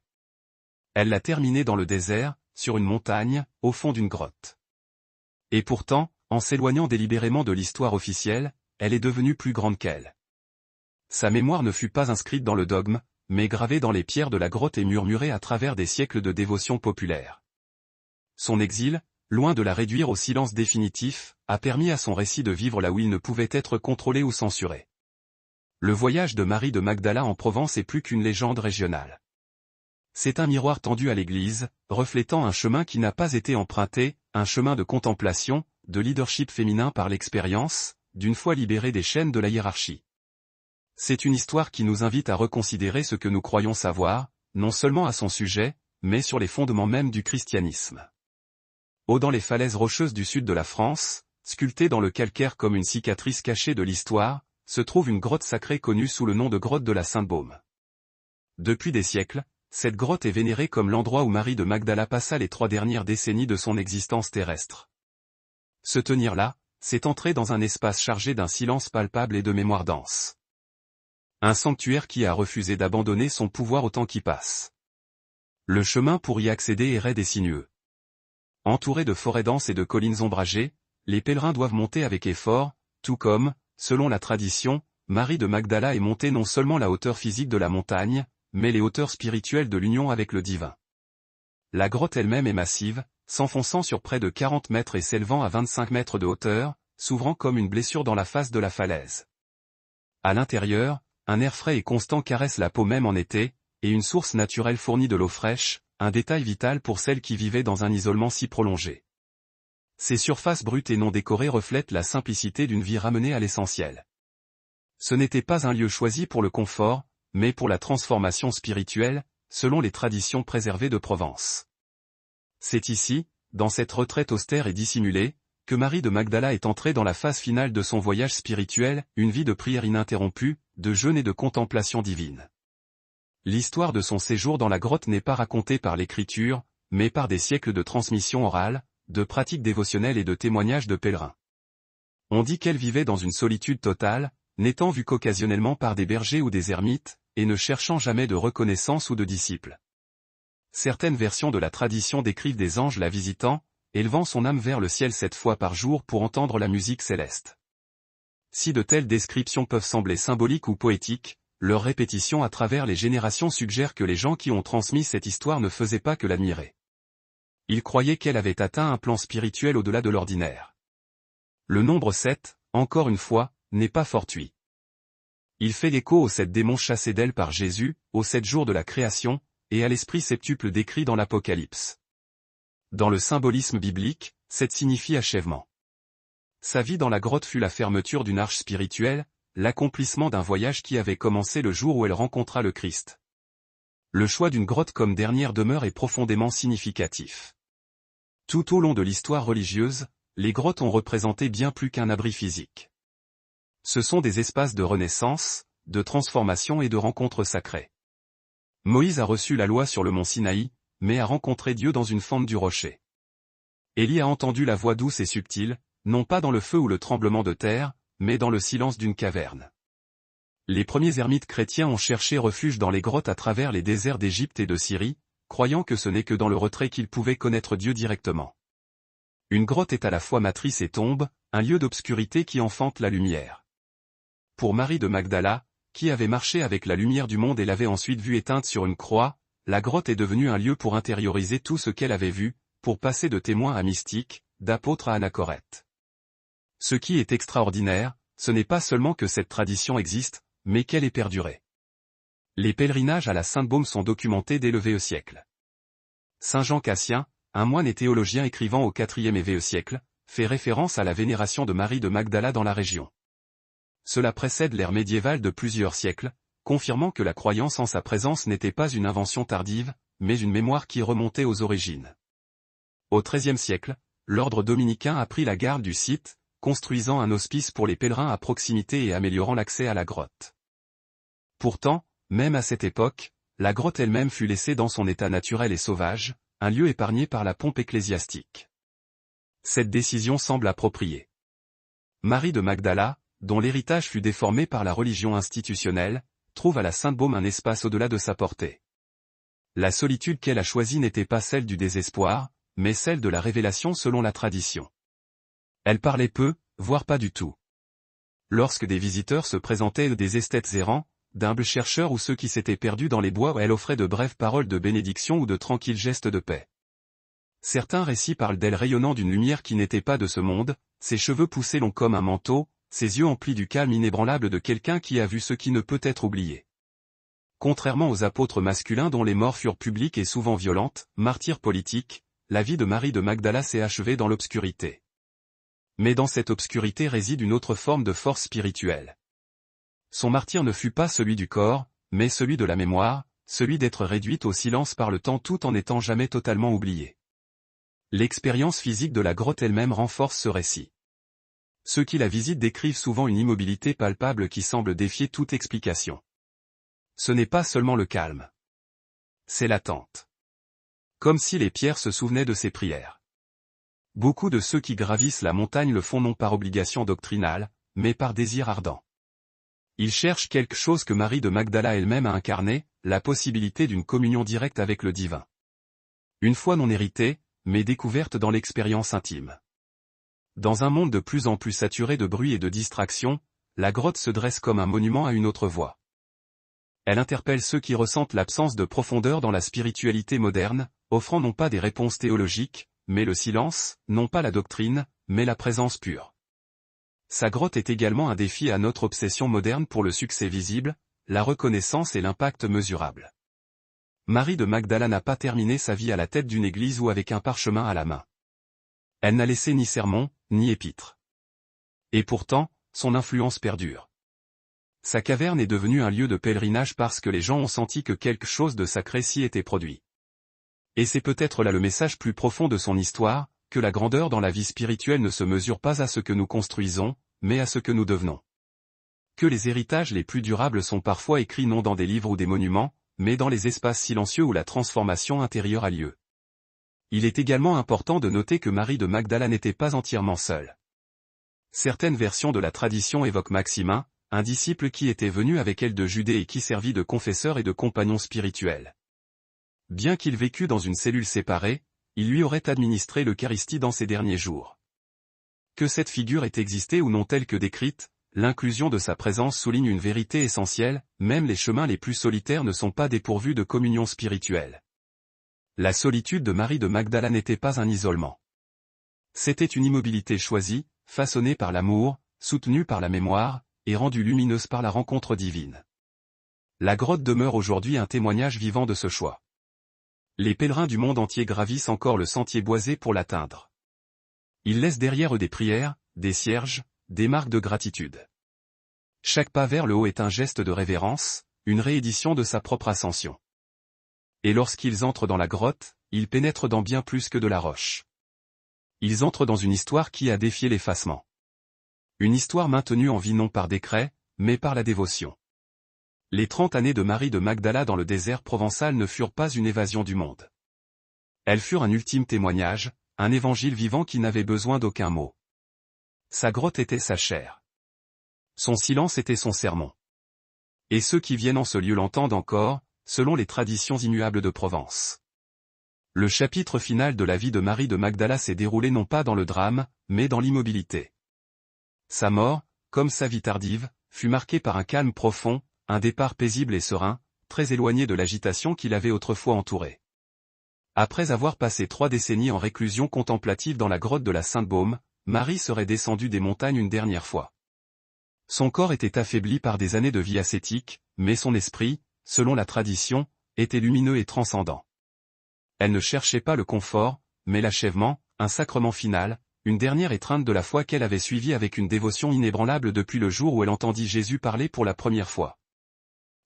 Elle l'a terminée dans le désert, sur une montagne, au fond d'une grotte. Et pourtant, en s'éloignant délibérément de l'histoire officielle, elle est devenue plus grande qu'elle. Sa mémoire ne fut pas inscrite dans le dogme, mais gravée dans les pierres de la grotte et murmurée à travers des siècles de dévotion populaire. Son exil, loin de la réduire au silence définitif, a permis à son récit de vivre là où il ne pouvait être contrôlé ou censuré. Le voyage de Marie de Magdala en Provence est plus qu'une légende régionale. C'est un miroir tendu à l'Église, reflétant un chemin qui n'a pas été emprunté, un chemin de contemplation, de leadership féminin par l'expérience, d'une foi libérée des chaînes de la hiérarchie. C'est une histoire qui nous invite à reconsidérer ce que nous croyons savoir, non seulement à son sujet, mais sur les fondements mêmes du christianisme. Haut dans les falaises rocheuses du sud de la France, sculptée dans le calcaire comme une cicatrice cachée de l'histoire, se trouve une grotte sacrée connue sous le nom de grotte de la Sainte-Baume. Depuis des siècles, cette grotte est vénérée comme l'endroit où Marie de Magdala passa les 3 dernières décennies de son existence terrestre. Se tenir là, c'est entrer dans un espace chargé d'un silence palpable et de mémoire dense. Un sanctuaire qui a refusé d'abandonner son pouvoir au temps qui passe. Le chemin pour y accéder est raide et sinueux. Entouré de forêts denses et de collines ombragées, les pèlerins doivent monter avec effort, tout comme, selon la tradition, Marie de Magdala est montée non seulement la hauteur physique de la montagne, mais les hauteurs spirituelles de l'union avec le divin. La grotte elle-même est massive, s'enfonçant sur près de 40 mètres et s'élevant à 25 mètres de hauteur, s'ouvrant comme une blessure dans la face de la falaise. À l'intérieur, un air frais et constant caresse la peau même en été, et une source naturelle fournit de l'eau fraîche, un détail vital pour celles qui vivaient dans un isolement si prolongé. Ces surfaces brutes et non décorées reflètent la simplicité d'une vie ramenée à l'essentiel. Ce n'était pas un lieu choisi pour le confort, mais pour la transformation spirituelle, selon les traditions préservées de Provence. C'est ici, dans cette retraite austère et dissimulée, que Marie de Magdala est entrée dans la phase finale de son voyage spirituel, une vie de prière ininterrompue, de jeûne et de contemplation divine. L'histoire de son séjour dans la grotte n'est pas racontée par l'écriture, mais par des siècles de transmission orale, de pratiques dévotionnelles et de témoignages de pèlerins. On dit qu'elle vivait dans une solitude totale, n'étant vue qu'occasionnellement par des bergers ou des ermites, et ne cherchant jamais de reconnaissance ou de disciples. Certaines versions de la tradition décrivent des anges la visitant, élevant son âme vers le ciel 7 fois par jour pour entendre la musique céleste. Si de telles descriptions peuvent sembler symboliques ou poétiques, leur répétition à travers les générations suggère que les gens qui ont transmis cette histoire ne faisaient pas que l'admirer. Ils croyaient qu'elle avait atteint un plan spirituel au-delà de l'ordinaire. Le nombre 7, encore une fois, n'est pas fortuit. Il fait écho aux 7 démons chassés d'elle par Jésus, aux 7 jours de la création, et à l'esprit septuple décrit dans l'Apocalypse. Dans le symbolisme biblique, 7 signifie achèvement. Sa vie dans la grotte fut la fermeture d'une arche spirituelle, l'accomplissement d'un voyage qui avait commencé le jour où elle rencontra le Christ. Le choix d'une grotte comme dernière demeure est profondément significatif. Tout au long de l'histoire religieuse, les grottes ont représenté bien plus qu'un abri physique. Ce sont des espaces de renaissance, de transformation et de rencontres sacrées. Moïse a reçu la loi sur le mont Sinaï, mais a rencontré Dieu dans une fente du rocher. Élie a entendu la voix douce et subtile, non pas dans le feu ou le tremblement de terre, mais dans le silence d'une caverne. Les premiers ermites chrétiens ont cherché refuge dans les grottes à travers les déserts d'Égypte et de Syrie, croyant que ce n'est que dans le retrait qu'ils pouvaient connaître Dieu directement. Une grotte est à la fois matrice et tombe, un lieu d'obscurité qui enfante la lumière. Pour Marie de Magdala, qui avait marché avec la lumière du monde et l'avait ensuite vue éteinte sur une croix, la grotte est devenue un lieu pour intérioriser tout ce qu'elle avait vu, pour passer de témoin à mystique, d'apôtre à anachorète. Ce qui est extraordinaire, ce n'est pas seulement que cette tradition existe, mais qu'elle ait perduré. Les pèlerinages à la Sainte-Baume sont documentés dès le VE siècle. Saint Jean Cassien, un moine et théologien écrivant au IVe et VE siècle, fait référence à la vénération de Marie de Magdala dans la région. Cela précède l'ère médiévale de plusieurs siècles, confirmant que la croyance en sa présence n'était pas une invention tardive, mais une mémoire qui remontait aux origines. Au XIIIe siècle, l'ordre dominicain a pris la garde du site, construisant un hospice pour les pèlerins à proximité et améliorant l'accès à la grotte. Pourtant, même à cette époque, la grotte elle-même fut laissée dans son état naturel et sauvage, un lieu épargné par la pompe ecclésiastique. Cette décision semble appropriée. Marie de Magdala, dont l'héritage fut déformé par la religion institutionnelle, trouve à la Sainte-Baume un espace au-delà de sa portée. La solitude qu'elle a choisie n'était pas celle du désespoir, mais celle de la révélation selon la tradition. Elle parlait peu, voire pas du tout. Lorsque des visiteurs se présentaient, des esthètes errants, d'humbles chercheurs ou ceux qui s'étaient perdus dans les bois, elle offrait de brèves paroles de bénédiction ou de tranquilles gestes de paix. Certains récits parlent d'elle rayonnant d'une lumière qui n'était pas de ce monde, ses cheveux poussés longs comme un manteau, ses yeux emplis du calme inébranlable de quelqu'un qui a vu ce qui ne peut être oublié. Contrairement aux apôtres masculins dont les morts furent publiques et souvent violentes, martyrs politiques, la vie de Marie de Magdala s'est achevée dans l'obscurité. Mais dans cette obscurité réside une autre forme de force spirituelle. Son martyre ne fut pas celui du corps, mais celui de la mémoire, celui d'être réduite au silence par le temps tout en n'étant jamais totalement oubliée. L'expérience physique de la grotte elle-même renforce ce récit. Ceux qui la visitent décrivent souvent une immobilité palpable qui semble défier toute explication. Ce n'est pas seulement le calme. C'est l'attente. Comme si les pierres se souvenaient de ses prières. Beaucoup de ceux qui gravissent la montagne le font non par obligation doctrinale, mais par désir ardent. Ils cherchent quelque chose que Marie de Magdala elle-même a incarné, la possibilité d'une communion directe avec le divin. Une foi non héritée, mais découverte dans l'expérience intime. Dans un monde de plus en plus saturé de bruit et de distractions, la grotte se dresse comme un monument à une autre voie. Elle interpelle ceux qui ressentent l'absence de profondeur dans la spiritualité moderne, offrant non pas des réponses théologiques, mais le silence, non pas la doctrine, mais la présence pure. Sa grotte est également un défi à notre obsession moderne pour le succès visible, la reconnaissance et l'impact mesurable. Marie de Magdala n'a pas terminé sa vie à la tête d'une église ou avec un parchemin à la main. Elle n'a laissé ni sermon, ni épître. Et pourtant, son influence perdure. Sa caverne est devenue un lieu de pèlerinage parce que les gens ont senti que quelque chose de sacré s'y était produit. Et c'est peut-être là le message plus profond de son histoire, que la grandeur dans la vie spirituelle ne se mesure pas à ce que nous construisons, mais à ce que nous devenons. Que les héritages les plus durables sont parfois écrits non dans des livres ou des monuments, mais dans les espaces silencieux où la transformation intérieure a lieu. Il est également important de noter que Marie de Magdala n'était pas entièrement seule. Certaines versions de la tradition évoquent Maximin, un disciple qui était venu avec elle de Judée et qui servit de confesseur et de compagnon spirituel. Bien qu'il vécût dans une cellule séparée, il lui aurait administré l'Eucharistie dans ses derniers jours. Que cette figure ait existé ou non telle que décrite, l'inclusion de sa présence souligne une vérité essentielle, même les chemins les plus solitaires ne sont pas dépourvus de communion spirituelle. La solitude de Marie de Magdala n'était pas un isolement. C'était une immobilité choisie, façonnée par l'amour, soutenue par la mémoire, et rendue lumineuse par la rencontre divine. La grotte demeure aujourd'hui un témoignage vivant de ce choix. Les pèlerins du monde entier gravissent encore le sentier boisé pour l'atteindre. Ils laissent derrière eux des prières, des cierges, des marques de gratitude. Chaque pas vers le haut est un geste de révérence, une réédition de sa propre ascension. Et lorsqu'ils entrent dans la grotte, ils pénètrent dans bien plus que de la roche. Ils entrent dans une histoire qui a défié l'effacement. Une histoire maintenue en vie non par décret, mais par la dévotion. Les 30 années de Marie de Magdala dans le désert provençal ne furent pas une évasion du monde. Elles furent un ultime témoignage, un évangile vivant qui n'avait besoin d'aucun mot. Sa grotte était sa chair. Son silence était son sermon. Et ceux qui viennent en ce lieu l'entendent encore, selon les traditions immuables de Provence. Le chapitre final de la vie de Marie de Magdala s'est déroulé non pas dans le drame, mais dans l'immobilité. Sa mort, comme sa vie tardive, fut marquée par un calme profond, un départ paisible et serein, très éloigné de l'agitation qui l'avait autrefois entourée. Après avoir passé 3 décennies en réclusion contemplative dans la grotte de la Sainte-Baume, Marie serait descendue des montagnes une dernière fois. Son corps était affaibli par des années de vie ascétique, mais son esprit, selon la tradition, était lumineux et transcendant. Elle ne cherchait pas le confort, mais l'achèvement, un sacrement final, une dernière étreinte de la foi qu'elle avait suivie avec une dévotion inébranlable depuis le jour où elle entendit Jésus parler pour la première fois.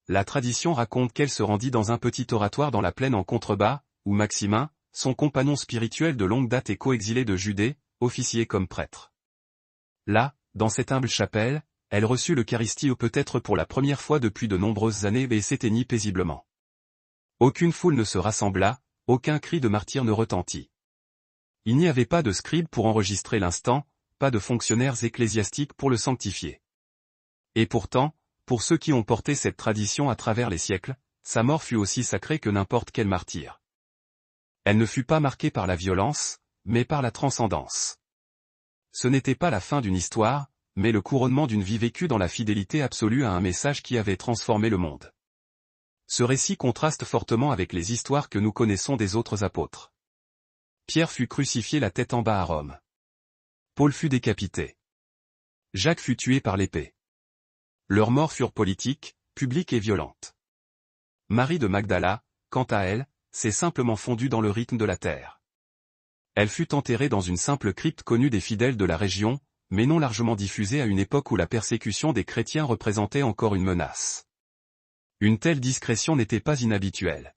La tradition raconte qu'elle se rendit dans un petit oratoire dans la plaine en contrebas, où Maximin, son compagnon spirituel de longue date et coexilé de Judée, officiait comme prêtre. Là, dans cette humble chapelle, elle reçut l'Eucharistie peut-être pour la première fois depuis de nombreuses années et s'éteignit paisiblement. Aucune foule ne se rassembla, aucun cri de martyr ne retentit. Il n'y avait pas de scribe pour enregistrer l'instant, pas de fonctionnaires ecclésiastiques pour le sanctifier. Et pourtant, pour ceux qui ont porté cette tradition à travers les siècles, sa mort fut aussi sacrée que n'importe quel martyr. Elle ne fut pas marquée par la violence, mais par la transcendance. Ce n'était pas la fin d'une histoire, mais le couronnement d'une vie vécue dans la fidélité absolue à un message qui avait transformé le monde. Ce récit contraste fortement avec les histoires que nous connaissons des autres apôtres. Pierre fut crucifié la tête en bas à Rome. Paul fut décapité. Jacques fut tué par l'épée. Leurs morts furent politiques, publiques et violentes. Marie de Magdala, quant à elle, s'est simplement fondue dans le rythme de la terre. Elle fut enterrée dans une simple crypte connue des fidèles de la région, mais non largement diffusée à une époque où la persécution des chrétiens représentait encore une menace. Une telle discrétion n'était pas inhabituelle.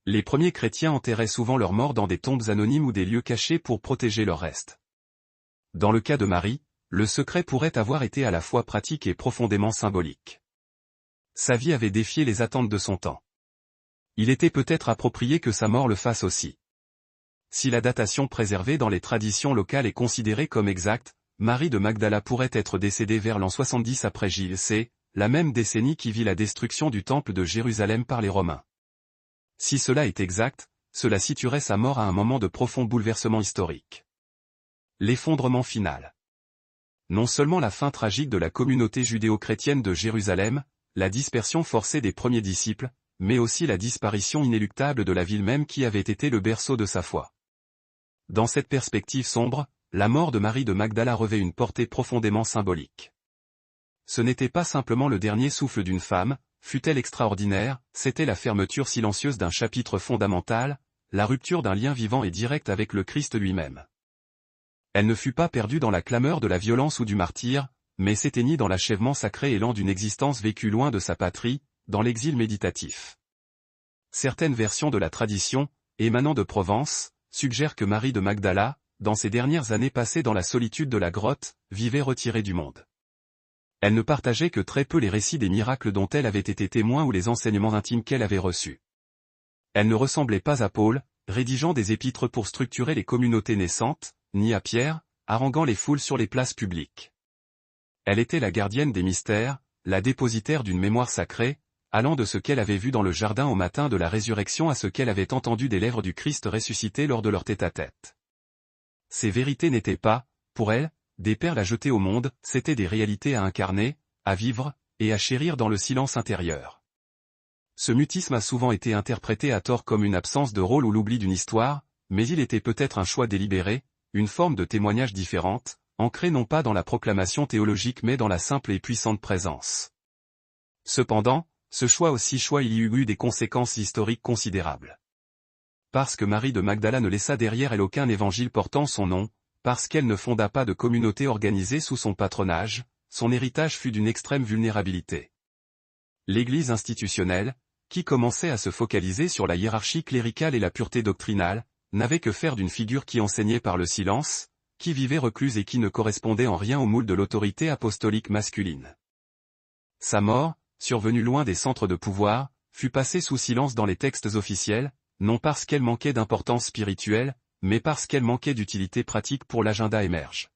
Les premiers chrétiens enterraient souvent leurs morts dans des tombes anonymes ou des lieux cachés pour protéger leurs restes. Dans le cas de Marie, le secret pourrait avoir été à la fois pratique et profondément symbolique. Sa vie avait défié les attentes de son temps. Il était peut-être approprié que sa mort le fasse aussi. Si la datation préservée dans les traditions locales est considérée comme exacte, Marie de Magdala pourrait être décédée vers l'an 70 après J.C., la même décennie qui vit la destruction du temple de Jérusalem par les Romains. Si cela est exact, cela situerait sa mort à un moment de profond bouleversement historique. L'effondrement final. Non seulement la fin tragique de la communauté judéo-chrétienne de Jérusalem, la dispersion forcée des premiers disciples, mais aussi la disparition inéluctable de la ville même qui avait été le berceau de sa foi. Dans cette perspective sombre, la mort de Marie de Magdala revêt une portée profondément symbolique. Ce n'était pas simplement le dernier souffle d'une femme, fût-elle extraordinaire, c'était la fermeture silencieuse d'un chapitre fondamental, la rupture d'un lien vivant et direct avec le Christ lui-même. Elle ne fut pas perdue dans la clameur de la violence ou du martyre, mais s'éteignit dans l'achèvement sacré et lent d'une existence vécue loin de sa patrie, dans l'exil méditatif. Certaines versions de la tradition, émanant de Provence, suggèrent que Marie de Magdala, dans ses dernières années passées dans la solitude de la grotte, vivait retirée du monde. Elle ne partageait que très peu les récits des miracles dont elle avait été témoin ou les enseignements intimes qu'elle avait reçus. Elle ne ressemblait pas à Paul, rédigeant des épîtres pour structurer les communautés naissantes, ni à Pierre, haranguant les foules sur les places publiques. Elle était la gardienne des mystères, la dépositaire d'une mémoire sacrée, allant de ce qu'elle avait vu dans le jardin au matin de la résurrection à ce qu'elle avait entendu des lèvres du Christ ressuscité lors de leur tête-à-tête. Ces vérités n'étaient pas, pour elle, des perles à jeter au monde, c'étaient des réalités à incarner, à vivre, et à chérir dans le silence intérieur. Ce mutisme a souvent été interprété à tort comme une absence de rôle ou l'oubli d'une histoire, mais il était peut-être un choix délibéré, une forme de témoignage différente, ancrée non pas dans la proclamation théologique mais dans la simple et puissante présence. Cependant, ce choix il y eut des conséquences historiques considérables. Parce que Marie de Magdala ne laissa derrière elle aucun évangile portant son nom, parce qu'elle ne fonda pas de communauté organisée sous son patronage, son héritage fut d'une extrême vulnérabilité. L'Église institutionnelle, qui commençait à se focaliser sur la hiérarchie cléricale et la pureté doctrinale, n'avait que faire d'une figure qui enseignait par le silence, qui vivait recluse et qui ne correspondait en rien au moule de l'autorité apostolique masculine. Sa mort, survenue loin des centres de pouvoir, fut passée sous silence dans les textes officiels, non parce qu'elle manquait d'importance spirituelle, mais parce qu'elle manquait d'utilité pratique pour l'agenda émerge.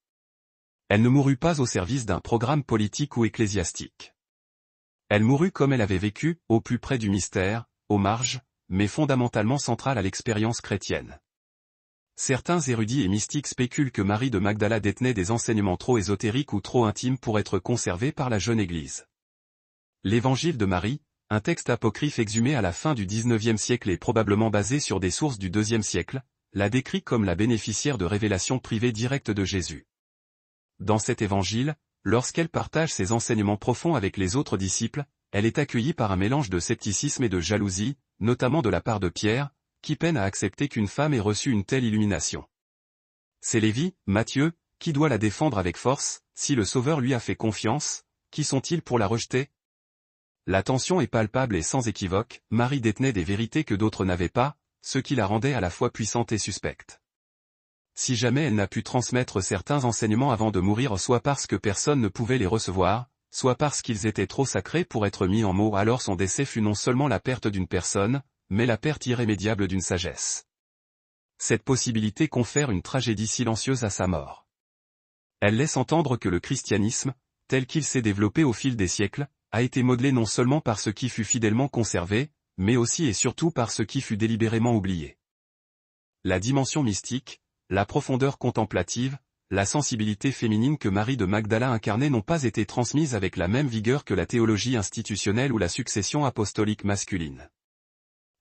Elle ne mourut pas au service d'un programme politique ou ecclésiastique. Elle mourut comme elle avait vécu, au plus près du mystère, aux marges, mais fondamentalement centrale à l'expérience chrétienne. Certains érudits et mystiques spéculent que Marie de Magdala détenait des enseignements trop ésotériques ou trop intimes pour être conservés par la jeune Église. L'Évangile de Marie, un texte apocryphe exhumé à la fin du XIXe siècle et probablement basé sur des sources du IIe siècle, la décrit comme la bénéficiaire de révélations privées directes de Jésus. Dans cet évangile, lorsqu'elle partage ses enseignements profonds avec les autres disciples, elle est accueillie par un mélange de scepticisme et de jalousie, notamment de la part de Pierre, qui peine à accepter qu'une femme ait reçu une telle illumination. C'est Lévi, Matthieu, qui doit la défendre avec force, si le Sauveur lui a fait confiance, qui sont-ils pour la rejeter? La tension est palpable et sans équivoque, Marie détenait des vérités que d'autres n'avaient pas, ce qui la rendait à la fois puissante et suspecte. Si jamais elle n'a pu transmettre certains enseignements avant de mourir soit parce que personne ne pouvait les recevoir, soit parce qu'ils étaient trop sacrés pour être mis en mots, alors son décès fut non seulement la perte d'une personne, mais la perte irrémédiable d'une sagesse. Cette possibilité confère une tragédie silencieuse à sa mort. Elle laisse entendre que le christianisme, tel qu'il s'est développé au fil des siècles, a été modelé non seulement par ce qui fut fidèlement conservé, mais aussi et surtout par ce qui fut délibérément oublié. La dimension mystique, la profondeur contemplative, la sensibilité féminine que Marie de Magdala incarnait n'ont pas été transmises avec la même vigueur que la théologie institutionnelle ou la succession apostolique masculine.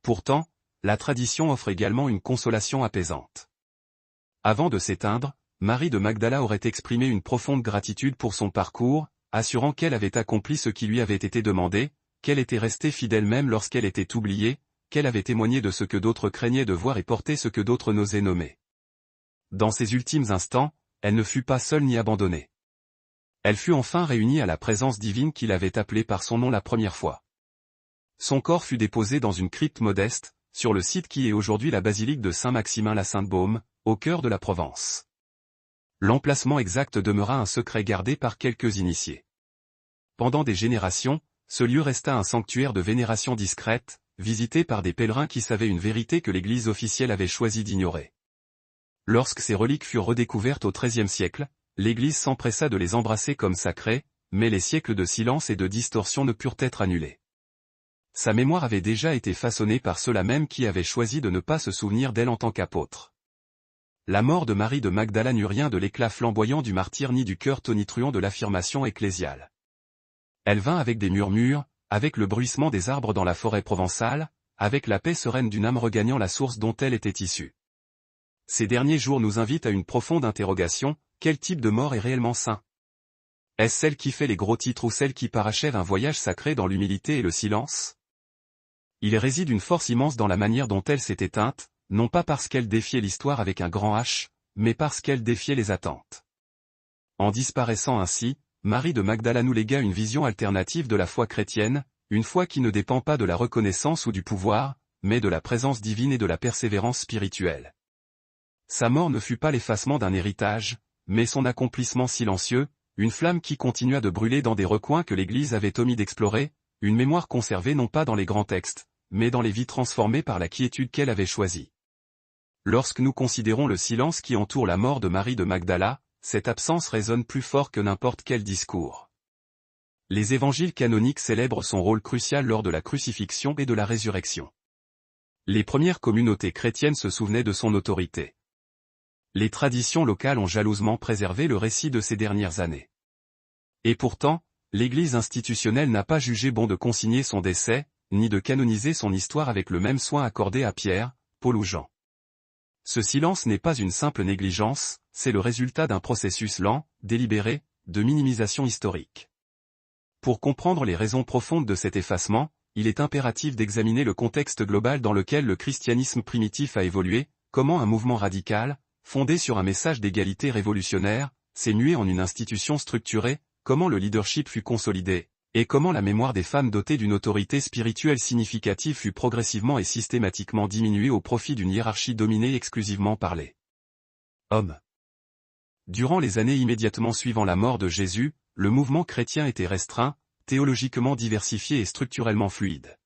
Pourtant, la tradition offre également une consolation apaisante. Avant de s'éteindre, Marie de Magdala aurait exprimé une profonde gratitude pour son parcours, assurant qu'elle avait accompli ce qui lui avait été demandé, qu'elle était restée fidèle même lorsqu'elle était oubliée, qu'elle avait témoigné de ce que d'autres craignaient de voir et porté ce que d'autres n'osaient nommer. Dans ces ultimes instants, elle ne fut pas seule ni abandonnée. Elle fut enfin réunie à la présence divine qui l'avait appelée par son nom la première fois. Son corps fut déposé dans une crypte modeste, sur le site qui est aujourd'hui la basilique de Saint-Maximin-la-Sainte-Baume, au cœur de la Provence. L'emplacement exact demeura un secret gardé par quelques initiés. Pendant des générations, ce lieu resta un sanctuaire de vénération discrète, visité par des pèlerins qui savaient une vérité que l'Église officielle avait choisi d'ignorer. Lorsque ces reliques furent redécouvertes au XIIIe siècle, l'Église s'empressa de les embrasser comme sacrées, mais les siècles de silence et de distorsion ne purent être annulés. Sa mémoire avait déjà été façonnée par ceux-là même qui avaient choisi de ne pas se souvenir d'elle en tant qu'apôtre. La mort de Marie de Magdala n'eut rien de l'éclat flamboyant du martyr ni du cœur tonitruant de l'affirmation ecclésiale. Elle vint avec des murmures, avec le bruissement des arbres dans la forêt provençale, avec la paix sereine d'une âme regagnant la source dont elle était issue. Ces derniers jours nous invitent à une profonde interrogation, quel type de mort est réellement saint? Est-ce celle qui fait les gros titres ou celle qui parachève un voyage sacré dans l'humilité et le silence? Il réside une force immense dans la manière dont elle s'est éteinte, non pas parce qu'elle défiait l'histoire avec un grand H, mais parce qu'elle défiait les attentes. En disparaissant ainsi, Marie de Magdala nous légua une vision alternative de la foi chrétienne, une foi qui ne dépend pas de la reconnaissance ou du pouvoir, mais de la présence divine et de la persévérance spirituelle. Sa mort ne fut pas l'effacement d'un héritage, mais son accomplissement silencieux, une flamme qui continua de brûler dans des recoins que l'Église avait omis d'explorer, une mémoire conservée non pas dans les grands textes, mais dans les vies transformées par la quiétude qu'elle avait choisie. Lorsque nous considérons le silence qui entoure la mort de Marie de Magdala, cette absence résonne plus fort que n'importe quel discours. Les évangiles canoniques célèbrent son rôle crucial lors de la crucifixion et de la résurrection. Les premières communautés chrétiennes se souvenaient de son autorité. Les traditions locales ont jalousement préservé le récit de ces dernières années. Et pourtant, l'Église institutionnelle n'a pas jugé bon de consigner son décès, ni de canoniser son histoire avec le même soin accordé à Pierre, Paul ou Jean. Ce silence n'est pas une simple négligence, c'est le résultat d'un processus lent, délibéré, de minimisation historique. Pour comprendre les raisons profondes de cet effacement, il est impératif d'examiner le contexte global dans lequel le christianisme primitif a évolué, comment un mouvement radical, fondé sur un message d'égalité révolutionnaire, s'est mué en une institution structurée, comment le leadership fut consolidé, et comment la mémoire des femmes dotées d'une autorité spirituelle significative fut progressivement et systématiquement diminuée au profit d'une hiérarchie dominée exclusivement par les hommes. Durant les années immédiatement suivant la mort de Jésus, le mouvement chrétien était restreint, théologiquement diversifié et structurellement fluide.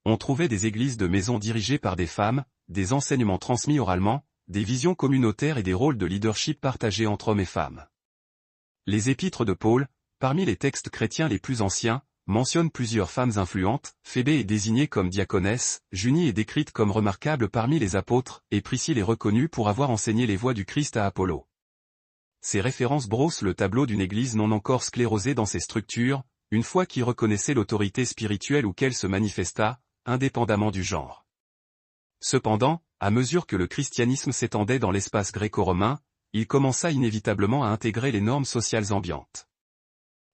On trouvait des églises de maison dirigées par des femmes, des enseignements transmis oralement, des visions communautaires et des rôles de leadership partagés entre hommes et femmes. Les épîtres de Paul, parmi les textes chrétiens les plus anciens, mentionnent plusieurs femmes influentes, Phébé est désignée comme diaconesse, Junie est décrite comme remarquable parmi les apôtres, et Priscille est reconnue pour avoir enseigné les voies du Christ à Apollo. Ces références brossent le tableau d'une église non encore sclérosée dans ses structures, une foi qui reconnaissait l'autorité spirituelle ou qu'elle se manifesta, indépendamment du genre. Cependant, à mesure que le christianisme s'étendait dans l'espace gréco-romain, il commença inévitablement à intégrer les normes sociales ambiantes.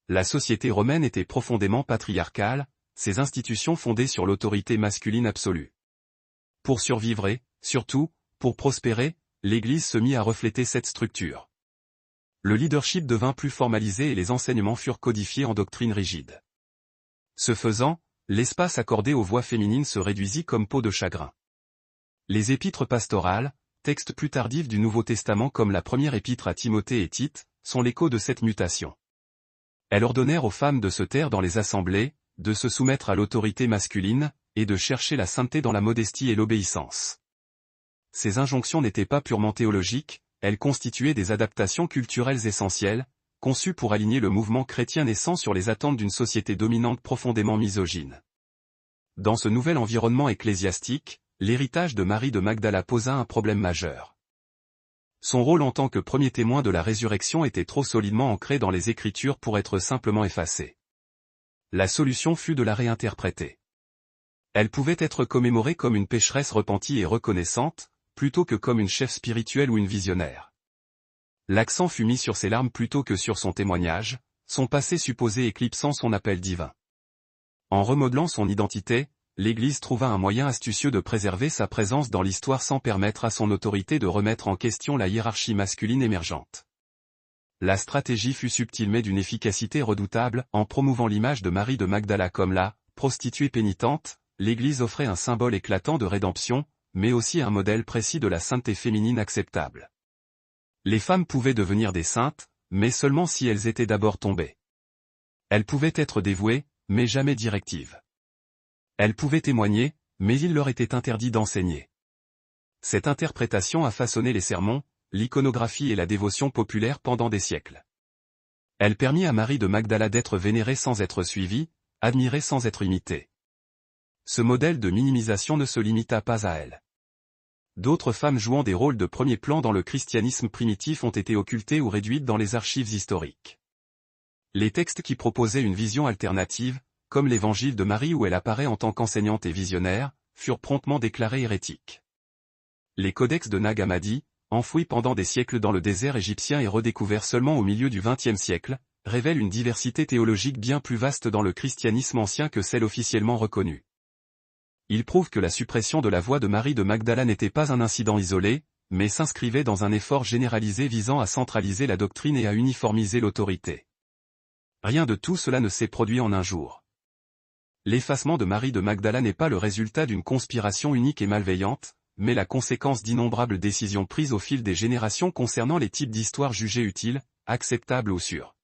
La société romaine était profondément patriarcale, ses institutions fondées sur l'autorité masculine absolue. Pour survivre et, surtout, pour prospérer, l'Église se mit à refléter cette structure. Le leadership devint plus formalisé et les enseignements furent codifiés en doctrine rigide. Ce faisant, l'espace accordé aux voix féminines se réduisit comme peau de chagrin. Les épîtres pastorales, textes plus tardifs du Nouveau Testament comme la première épître à Timothée et Tite, sont l'écho de cette mutation. Elles ordonnèrent aux femmes de se taire dans les assemblées, de se soumettre à l'autorité masculine, et de chercher la sainteté dans la modestie et l'obéissance. Ces injonctions n'étaient pas purement théologiques, elles constituaient des adaptations culturelles essentielles, conçues pour aligner le mouvement chrétien naissant sur les attentes d'une société dominante profondément misogyne. Dans ce nouvel environnement ecclésiastique, l'héritage de Marie de Magdala posa un problème majeur. Son rôle en tant que premier témoin de la résurrection était trop solidement ancré dans les Écritures pour être simplement effacé. La solution fut de la réinterpréter. Elle pouvait être commémorée comme une pécheresse repentie et reconnaissante, plutôt que comme une chef spirituelle ou une visionnaire. L'accent fut mis sur ses larmes plutôt que sur son témoignage, son passé supposé éclipsant son appel divin. En remodelant son identité, l'Église trouva un moyen astucieux de préserver sa présence dans l'histoire sans permettre à son autorité de remettre en question la hiérarchie masculine émergente. La stratégie fut subtile mais d'une efficacité redoutable. En promouvant l'image de Marie de Magdala comme la prostituée pénitente, l'Église offrait un symbole éclatant de rédemption, mais aussi un modèle précis de la sainteté féminine acceptable. Les femmes pouvaient devenir des saintes, mais seulement si elles étaient d'abord tombées. Elles pouvaient être dévouées, mais jamais directives. Elles pouvaient témoigner, mais il leur était interdit d'enseigner. Cette interprétation a façonné les sermons, l'iconographie et la dévotion populaire pendant des siècles. Elle permit à Marie de Magdala d'être vénérée sans être suivie, admirée sans être imitée. Ce modèle de minimisation ne se limita pas à elle. D'autres femmes jouant des rôles de premier plan dans le christianisme primitif ont été occultées ou réduites dans les archives historiques. Les textes qui proposaient une vision alternative, comme l'Évangile de Marie où elle apparaît en tant qu'enseignante et visionnaire, furent promptement déclarés hérétiques. Les codex de Nag Hammadi, enfouis pendant des siècles dans le désert égyptien et redécouverts seulement au milieu du XXe siècle, révèlent une diversité théologique bien plus vaste dans le christianisme ancien que celle officiellement reconnue. Ils prouvent que la suppression de la voix de Marie de Magdala n'était pas un incident isolé, mais s'inscrivait dans un effort généralisé visant à centraliser la doctrine et à uniformiser l'autorité. Rien de tout cela ne s'est produit en un jour. L'effacement de Marie de Magdala n'est pas le résultat d'une conspiration unique et malveillante, mais la conséquence d'innombrables décisions prises au fil des générations concernant les types d'histoires jugées utiles, acceptables ou sûres.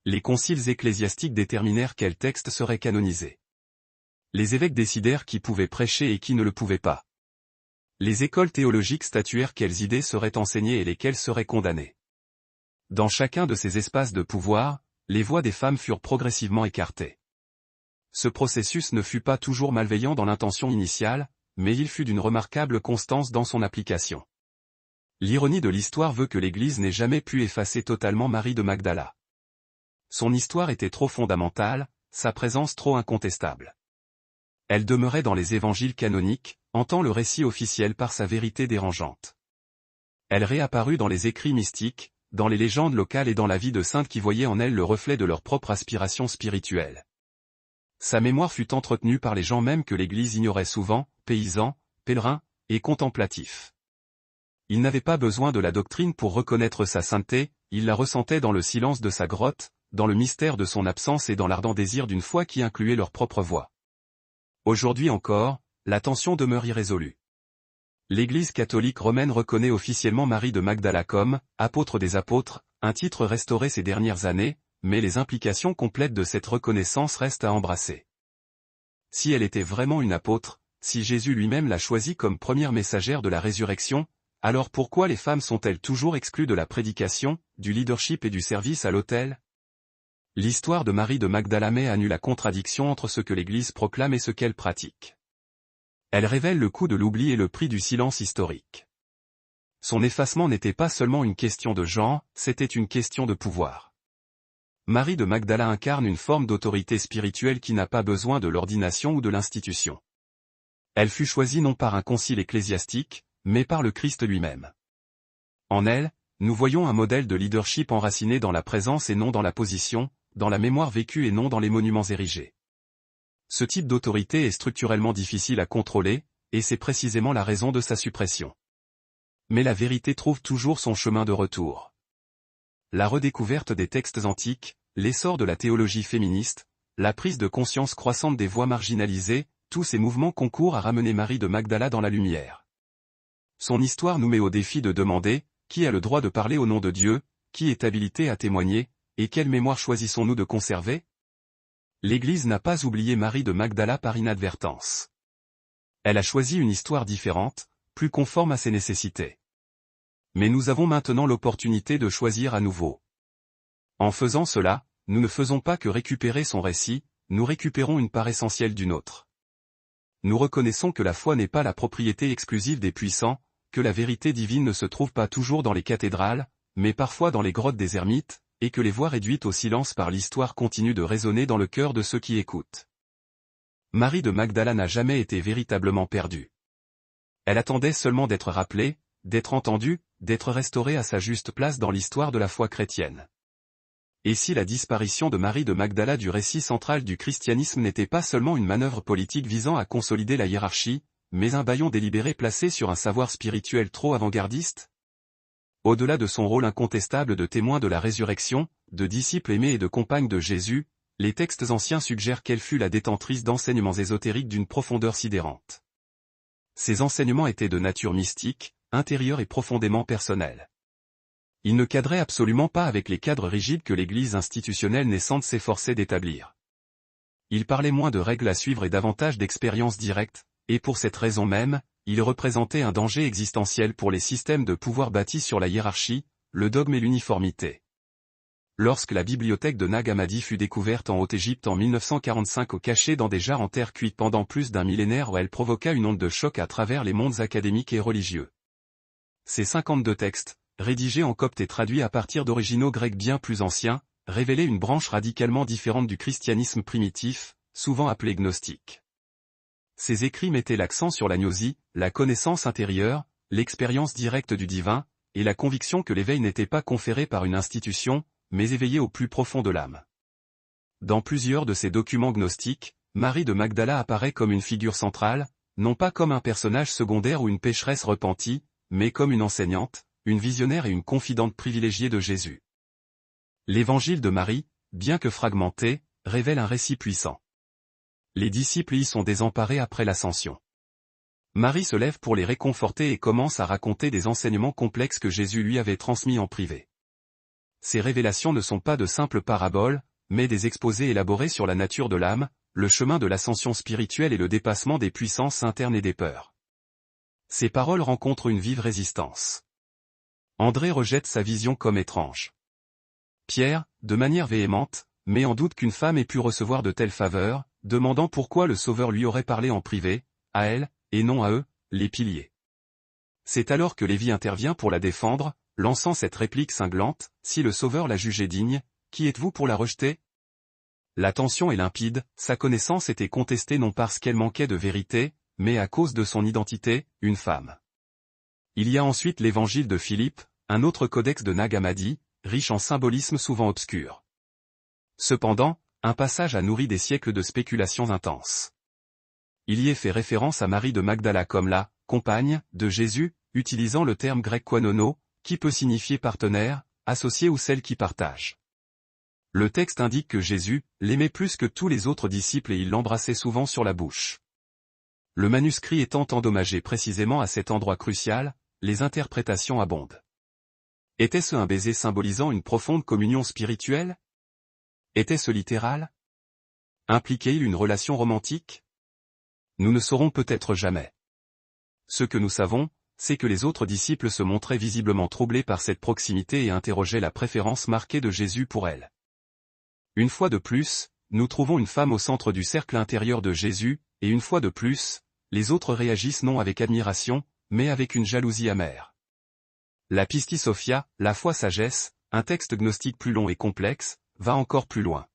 Les conciles ecclésiastiques déterminèrent quels textes seraient canonisés. Les évêques décidèrent qui pouvait prêcher et qui ne le pouvait pas. Les écoles théologiques statuèrent quelles idées seraient enseignées et lesquelles seraient condamnées. Dans chacun de ces espaces de pouvoir, les voix des femmes furent progressivement écartées. Ce processus ne fut pas toujours malveillant dans l'intention initiale, mais il fut d'une remarquable constance dans son application. L'ironie de l'histoire veut que l'Église n'ait jamais pu effacer totalement Marie de Magdala. Son histoire était trop fondamentale, sa présence trop incontestable. Elle demeurait dans les évangiles canoniques, hantant le récit officiel par sa vérité dérangeante. Elle réapparut dans les écrits mystiques, dans les légendes locales et dans la vie de saintes qui voyaient en elle le reflet de leur propre aspiration spirituelle. Sa mémoire fut entretenue par les gens mêmes que l'Église ignorait souvent, paysans, pèlerins, et contemplatifs. Ils n'avaient pas besoin de la doctrine pour reconnaître sa sainteté, ils la ressentaient dans le silence de sa grotte, dans le mystère de son absence et dans l'ardent désir d'une foi qui incluait leur propre voix. Aujourd'hui encore, la tension demeure irrésolue. L'Église catholique romaine reconnaît officiellement Marie de Magdala comme « apôtre des apôtres », un titre restauré ces dernières années, mais les implications complètes de cette reconnaissance restent à embrasser. Si elle était vraiment une apôtre, si Jésus lui-même l'a choisie comme première messagère de la résurrection, alors pourquoi les femmes sont-elles toujours exclues de la prédication, du leadership et du service à l'autel ? L'histoire de Marie de Magdala met à nu la contradiction entre ce que l'Église proclame et ce qu'elle pratique. Elle révèle le coût de l'oubli et le prix du silence historique. Son effacement n'était pas seulement une question de genre, c'était une question de pouvoir. Marie de Magdala incarne une forme d'autorité spirituelle qui n'a pas besoin de l'ordination ou de l'institution. Elle fut choisie non par un concile ecclésiastique, mais par le Christ lui-même. En elle, nous voyons un modèle de leadership enraciné dans la présence et non dans la position, dans la mémoire vécue et non dans les monuments érigés. Ce type d'autorité est structurellement difficile à contrôler, et c'est précisément la raison de sa suppression. Mais la vérité trouve toujours son chemin de retour. La redécouverte des textes antiques, l'essor de la théologie féministe, la prise de conscience croissante des voix marginalisées, tous ces mouvements concourent à ramener Marie de Magdala dans la lumière. Son histoire nous met au défi de demander, qui a le droit de parler au nom de Dieu, qui est habilité à témoigner, et quelle mémoire choisissons-nous de conserver ? L'Église n'a pas oublié Marie de Magdala par inadvertance. Elle a choisi une histoire différente, plus conforme à ses nécessités. Mais nous avons maintenant l'opportunité de choisir à nouveau. En faisant cela, nous ne faisons pas que récupérer son récit, nous récupérons une part essentielle du nôtre. Nous reconnaissons que la foi n'est pas la propriété exclusive des puissants, que la vérité divine ne se trouve pas toujours dans les cathédrales, mais parfois dans les grottes des ermites, et que les voix réduites au silence par l'histoire continuent de résonner dans le cœur de ceux qui écoutent. Marie de Magdala n'a jamais été véritablement perdue. Elle attendait seulement d'être rappelée, d'être entendue, d'être restaurée à sa juste place dans l'histoire de la foi chrétienne. Et si la disparition de Marie de Magdala du récit central du christianisme n'était pas seulement une manœuvre politique visant à consolider la hiérarchie, mais un bâillon délibéré placé sur un savoir spirituel trop avant-gardiste? Au-delà de son rôle incontestable de témoin de la résurrection, de disciple aimé et de compagne de Jésus, les textes anciens suggèrent qu'elle fut la détentrice d'enseignements ésotériques d'une profondeur sidérante. Ces enseignements étaient de nature mystique, intérieure et profondément personnelle. Ils ne cadraient absolument pas avec les cadres rigides que l'Église institutionnelle naissante s'efforçait d'établir. Ils parlaient moins de règles à suivre et davantage d'expériences directes, et pour cette raison même, ils représentaient un danger existentiel pour les systèmes de pouvoir bâtis sur la hiérarchie, le dogme et l'uniformité. Lorsque la bibliothèque de Nag Hammadi fut découverte en Haute-Égypte en 1945 au cachet dans des jarres en terre cuite pendant plus d'un millénaire, où elle provoqua une onde de choc à travers les mondes académiques et religieux. Ces 52 textes, rédigés en copte et traduits à partir d'originaux grecs bien plus anciens, révélaient une branche radicalement différente du christianisme primitif, souvent appelé gnostique. Ces écrits mettaient l'accent sur la gnosie, la connaissance intérieure, l'expérience directe du divin, et la conviction que l'éveil n'était pas conféré par une institution, mais éveillé au plus profond de l'âme. Dans plusieurs de ces documents gnostiques, Marie de Magdala apparaît comme une figure centrale, non pas comme un personnage secondaire ou une pécheresse repentie, mais comme une enseignante, une visionnaire et une confidente privilégiée de Jésus. L'évangile de Marie, bien que fragmenté, révèle un récit puissant. Les disciples y sont désemparés après l'ascension. Marie se lève pour les réconforter et commence à raconter des enseignements complexes que Jésus lui avait transmis en privé. Ces révélations ne sont pas de simples paraboles, mais des exposés élaborés sur la nature de l'âme, le chemin de l'ascension spirituelle et le dépassement des puissances internes et des peurs. Ces paroles rencontrent une vive résistance. André rejette sa vision comme étrange. Pierre, de manière véhémente, met en doute qu'une femme ait pu recevoir de telles faveurs, demandant pourquoi le Sauveur lui aurait parlé en privé, à elle, et non à eux, les piliers. C'est alors que Lévi intervient pour la défendre, lançant cette réplique cinglante, « Si le Sauveur la jugeait digne, qui êtes-vous pour la rejeter ?» La tension est limpide, sa connaissance était contestée non parce qu'elle manquait de vérité, mais à cause de son identité, une femme. Il y a ensuite l'évangile de Philippe, un autre codex de Nag Hammadi, riche en symbolismes souvent obscurs. Cependant, un passage a nourri des siècles de spéculations intenses. Il y est fait référence à Marie de Magdala comme la « compagne » de Jésus, utilisant le terme grec koinono, qui peut signifier partenaire, associé ou celle qui partage. Le texte indique que Jésus l'aimait plus que tous les autres disciples et il l'embrassait souvent sur la bouche. Le manuscrit étant endommagé précisément à cet endroit crucial, les interprétations abondent. Était-ce un baiser symbolisant une profonde communion spirituelle? Était-ce littéral? Impliquait-il une relation romantique? Nous ne saurons peut-être jamais. Ce que nous savons, c'est que les autres disciples se montraient visiblement troublés par cette proximité et interrogeaient la préférence marquée de Jésus pour elle. Une fois de plus, nous trouvons une femme au centre du cercle intérieur de Jésus, et une fois de plus, les autres réagissent non avec admiration, mais avec une jalousie amère. La Pistis Sophia, la foi sagesse, un texte gnostique plus long et complexe, va encore plus loin.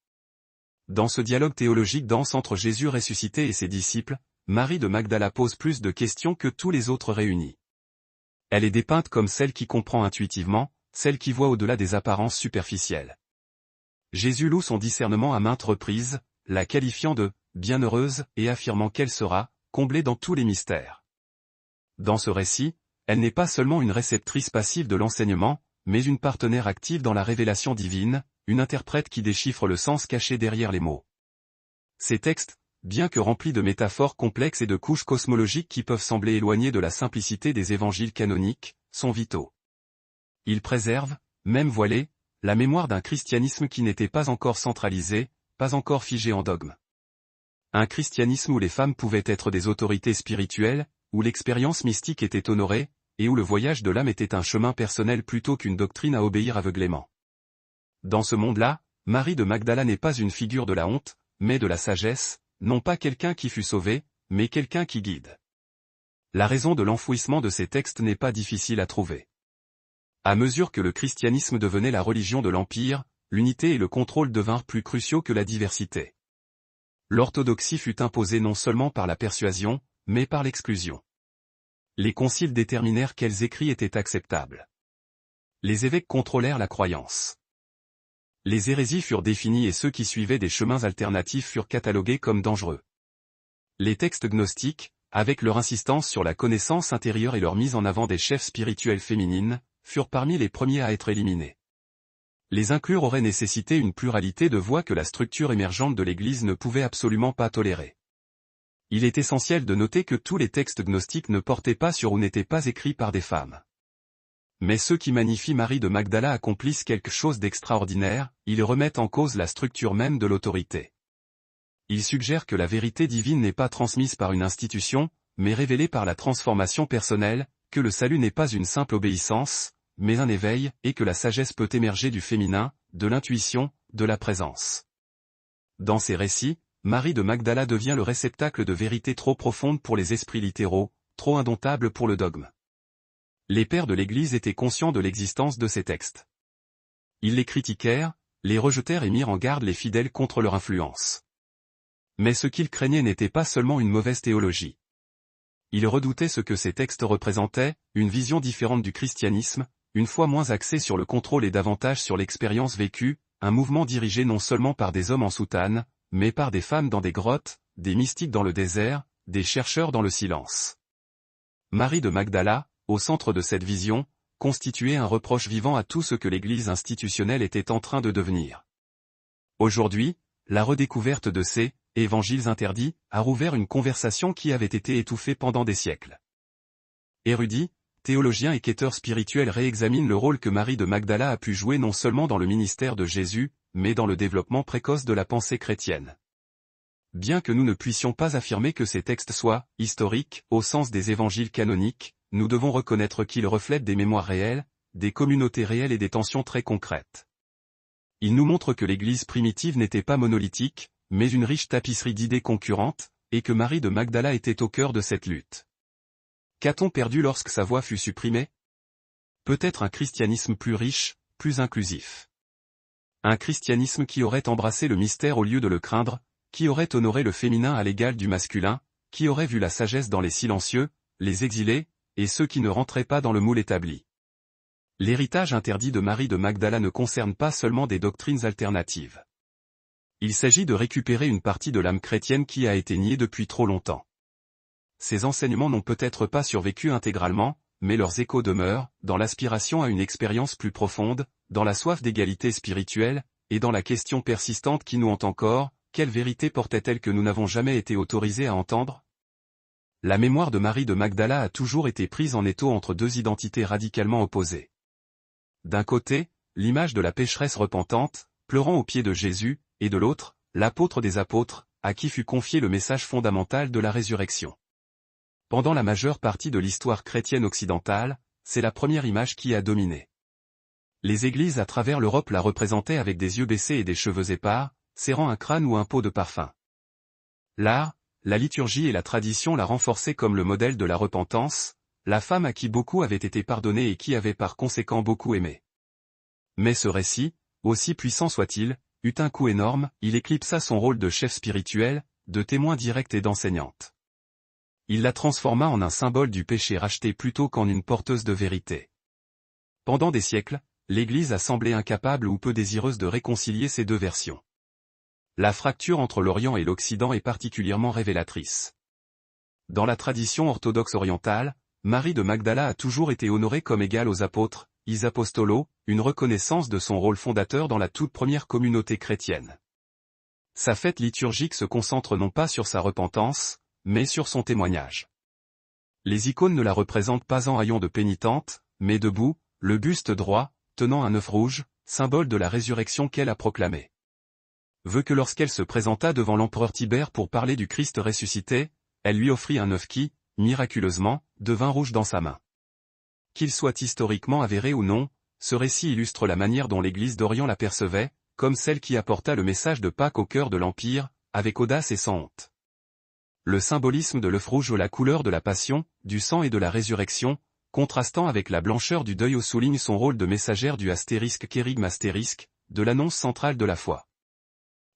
Dans ce dialogue théologique dense entre Jésus ressuscité et ses disciples, Marie de Magdala pose plus de questions que tous les autres réunis. Elle est dépeinte comme celle qui comprend intuitivement, celle qui voit au-delà des apparences superficielles. Jésus loue son discernement à maintes reprises, la qualifiant de « bienheureuse » et affirmant qu'elle sera « comblée dans tous les mystères ». Dans ce récit, elle n'est pas seulement une réceptrice passive de l'enseignement, mais une partenaire active dans la révélation divine, une interprète qui déchiffre le sens caché derrière les mots. Ces textes, bien que remplis de métaphores complexes et de couches cosmologiques qui peuvent sembler éloignées de la simplicité des évangiles canoniques, sont vitaux. Ils préservent, même voilés, la mémoire d'un christianisme qui n'était pas encore centralisé, pas encore figé en dogme. Un christianisme où les femmes pouvaient être des autorités spirituelles, où l'expérience mystique était honorée, et où le voyage de l'âme était un chemin personnel plutôt qu'une doctrine à obéir aveuglément. Dans ce monde-là, Marie de Magdala n'est pas une figure de la honte, mais de la sagesse, non pas quelqu'un qui fut sauvé, mais quelqu'un qui guide. La raison de l'enfouissement de ces textes n'est pas difficile à trouver. À mesure que le christianisme devenait la religion de l'Empire, l'unité et le contrôle devinrent plus cruciaux que la diversité. L'orthodoxie fut imposée non seulement par la persuasion, mais par l'exclusion. Les conciles déterminèrent quels écrits étaient acceptables. Les évêques contrôlèrent la croyance. Les hérésies furent définies et ceux qui suivaient des chemins alternatifs furent catalogués comme dangereux. Les textes gnostiques, avec leur insistance sur la connaissance intérieure et leur mise en avant des chefs spirituels féminines, furent parmi les premiers à être éliminés. Les inclure aurait nécessité une pluralité de voix que la structure émergente de l'Église ne pouvait absolument pas tolérer. Il est essentiel de noter que tous les textes gnostiques ne portaient pas sur ou n'étaient pas écrits par des femmes. Mais ceux qui magnifient Marie de Magdala accomplissent quelque chose d'extraordinaire, ils remettent en cause la structure même de l'autorité. Ils suggèrent que la vérité divine n'est pas transmise par une institution, mais révélée par la transformation personnelle, que le salut n'est pas une simple obéissance, mais un éveil, et que la sagesse peut émerger du féminin, de l'intuition, de la présence. Dans ces récits, Marie de Magdala devient le réceptacle de vérités trop profondes pour les esprits littéraux, trop indomptables pour le dogme. Les pères de l'Église étaient conscients de l'existence de ces textes. Ils les critiquèrent, les rejetèrent et mirent en garde les fidèles contre leur influence. Mais ce qu'ils craignaient n'était pas seulement une mauvaise théologie. Ils redoutaient ce que ces textes représentaient, une vision différente du christianisme, une foi moins axée sur le contrôle et davantage sur l'expérience vécue, un mouvement dirigé non seulement par des hommes en soutane, mais par des femmes dans des grottes, des mystiques dans le désert, des chercheurs dans le silence. Marie de Magdala, au centre de cette vision, constituait un reproche vivant à tout ce que l'Église institutionnelle était en train de devenir. Aujourd'hui, la redécouverte de ces « évangiles interdits » a rouvert une conversation qui avait été étouffée pendant des siècles. Érudits, théologiens et quêteurs spirituels réexaminent le rôle que Marie de Magdala a pu jouer non seulement dans le ministère de Jésus, mais dans le développement précoce de la pensée chrétienne. Bien que nous ne puissions pas affirmer que ces textes soient « historiques » au sens des évangiles canoniques, nous devons reconnaître qu'ils reflètent des mémoires réelles, des communautés réelles et des tensions très concrètes. Ils nous montrent que l'Église primitive n'était pas monolithique, mais une riche tapisserie d'idées concurrentes, et que Marie de Magdala était au cœur de cette lutte. Qu'a-t-on perdu lorsque sa voix fut supprimée? Peut-être un christianisme plus riche, plus inclusif. Un christianisme qui aurait embrassé le mystère au lieu de le craindre, qui aurait honoré le féminin à l'égal du masculin, qui aurait vu la sagesse dans les silencieux, les exilés, et ceux qui ne rentraient pas dans le moule établi. L'héritage interdit de Marie de Magdala ne concerne pas seulement des doctrines alternatives. Il s'agit de récupérer une partie de l'âme chrétienne qui a été niée depuis trop longtemps. Ces enseignements n'ont peut-être pas survécu intégralement, mais leurs échos demeurent, dans l'aspiration à une expérience plus profonde, dans la soif d'égalité spirituelle, et dans la question persistante qui nous hante encore, quelle vérité portait-elle que nous n'avons jamais été autorisés à entendre? La mémoire de Marie de Magdala a toujours été prise en étau entre deux identités radicalement opposées. D'un côté, l'image de la pécheresse repentante, pleurant aux pieds de Jésus, et de l'autre, l'apôtre des apôtres, à qui fut confié le message fondamental de la résurrection. Pendant la majeure partie de l'histoire chrétienne occidentale, c'est la première image qui a dominé. Les églises à travers l'Europe la représentaient avec des yeux baissés et des cheveux épars, serrant un crâne ou un pot de parfum. L'art, la liturgie et la tradition la renforçaient comme le modèle de la repentance, la femme à qui beaucoup avait été pardonné et qui avait par conséquent beaucoup aimé. Mais ce récit, aussi puissant soit-il, eut un coup énorme, il éclipsa son rôle de chef spirituel, de témoin direct et d'enseignante. Il la transforma en un symbole du péché racheté plutôt qu'en une porteuse de vérité. Pendant des siècles, l'Église a semblé incapable ou peu désireuse de réconcilier ces deux versions. La fracture entre l'Orient et l'Occident est particulièrement révélatrice. Dans la tradition orthodoxe orientale, Marie de Magdala a toujours été honorée comme égale aux apôtres, is apostolos, une reconnaissance de son rôle fondateur dans la toute première communauté chrétienne. Sa fête liturgique se concentre non pas sur sa repentance, mais sur son témoignage. Les icônes ne la représentent pas en haillons de pénitente, mais debout, le buste droit, tenant un œuf rouge, symbole de la résurrection qu'elle a proclamée. Veut que lorsqu'elle se présenta devant l'empereur Tibère pour parler du Christ ressuscité, elle lui offrit un œuf qui, miraculeusement, devint rouge dans sa main. qu'il soit historiquement avéré ou non, ce récit illustre la manière dont l'Église d'Orient l'apercevait, comme celle qui apporta le message de Pâques au cœur de l'Empire, avec audace et sans honte. Le symbolisme de l'œuf rouge ou la couleur de la passion, du sang et de la résurrection, contrastant avec la blancheur du deuil souligne son rôle de messagère du *kérigme astérisque, de l'annonce centrale de la foi.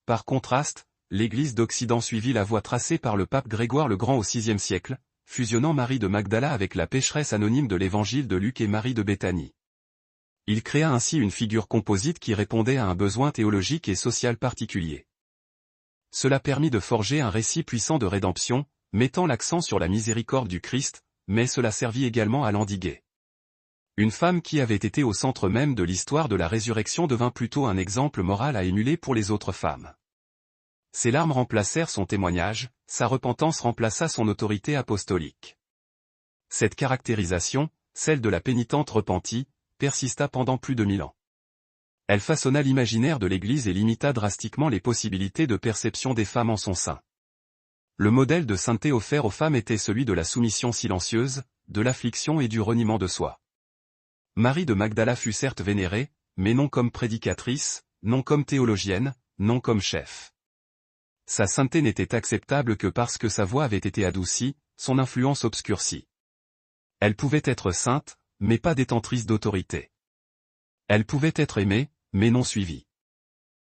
Par contraste, l'Église d'Occident suivit la voie tracée par le pape Grégoire le Grand au VIe siècle, fusionnant Marie de Magdala avec la pécheresse anonyme de l'Évangile de Luc et Marie de Béthanie. Il créa ainsi une figure composite qui répondait à un besoin théologique et social particulier. Cela permit de forger un récit puissant de rédemption, mettant l'accent sur la miséricorde du Christ, mais cela servit également à l'endiguer. Une femme qui avait été au centre même de l'histoire de la résurrection devint plutôt un exemple moral à émuler pour les autres femmes. Ses larmes remplacèrent son témoignage, sa repentance remplaça son autorité apostolique. Cette caractérisation, celle de la pénitente repentie, persista pendant plus de 1000 ans. Elle façonna l'imaginaire de l'Église et limita drastiquement les possibilités de perception des femmes en son sein. Le modèle de sainteté offert aux femmes était celui de la soumission silencieuse, de l'affliction et du reniement de soi. Marie de Magdala fut certes vénérée, mais non comme prédicatrice, non comme théologienne, non comme chef. Sa sainteté n'était acceptable que parce que sa voix avait été adoucie, son influence obscurcie. Elle pouvait être sainte, mais pas détentrice d'autorité. Elle pouvait être aimée, mais non suivie.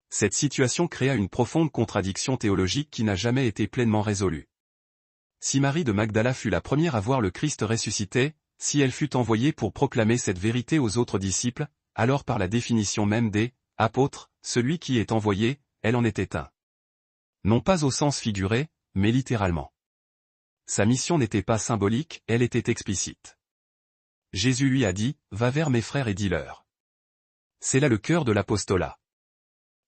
Cette situation créa une profonde contradiction théologique qui n'a jamais été pleinement résolue. Si Marie de Magdala fut la première à voir le Christ ressuscité, si elle fut envoyée pour proclamer cette vérité aux autres disciples, alors par la définition même des « apôtres », celui qui est envoyé, elle en était un. Non pas au sens figuré, mais littéralement. Sa mission n'était pas symbolique, elle était explicite. Jésus lui a dit « Va vers mes frères et dis-leur ». C'est là le cœur de l'apostolat.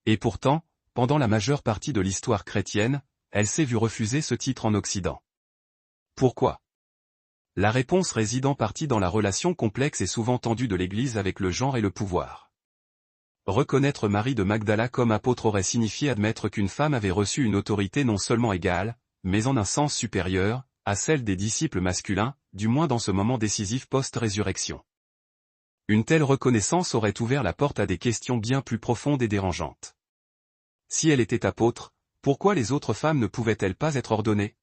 Et pourtant, pendant la majeure partie de l'histoire chrétienne, elle s'est vue refuser ce titre en Occident. Pourquoi? La réponse réside en partie dans la relation complexe et souvent tendue de l'Église avec le genre et le pouvoir. Reconnaître Marie de Magdala comme apôtre aurait signifié admettre qu'une femme avait reçu une autorité non seulement égale, mais en un sens supérieur, à celle des disciples masculins, du moins dans ce moment décisif post-résurrection. Une telle reconnaissance aurait ouvert la porte à des questions bien plus profondes et dérangeantes. Si elle était apôtre, pourquoi les autres femmes ne pouvaient-elles pas être ordonnées?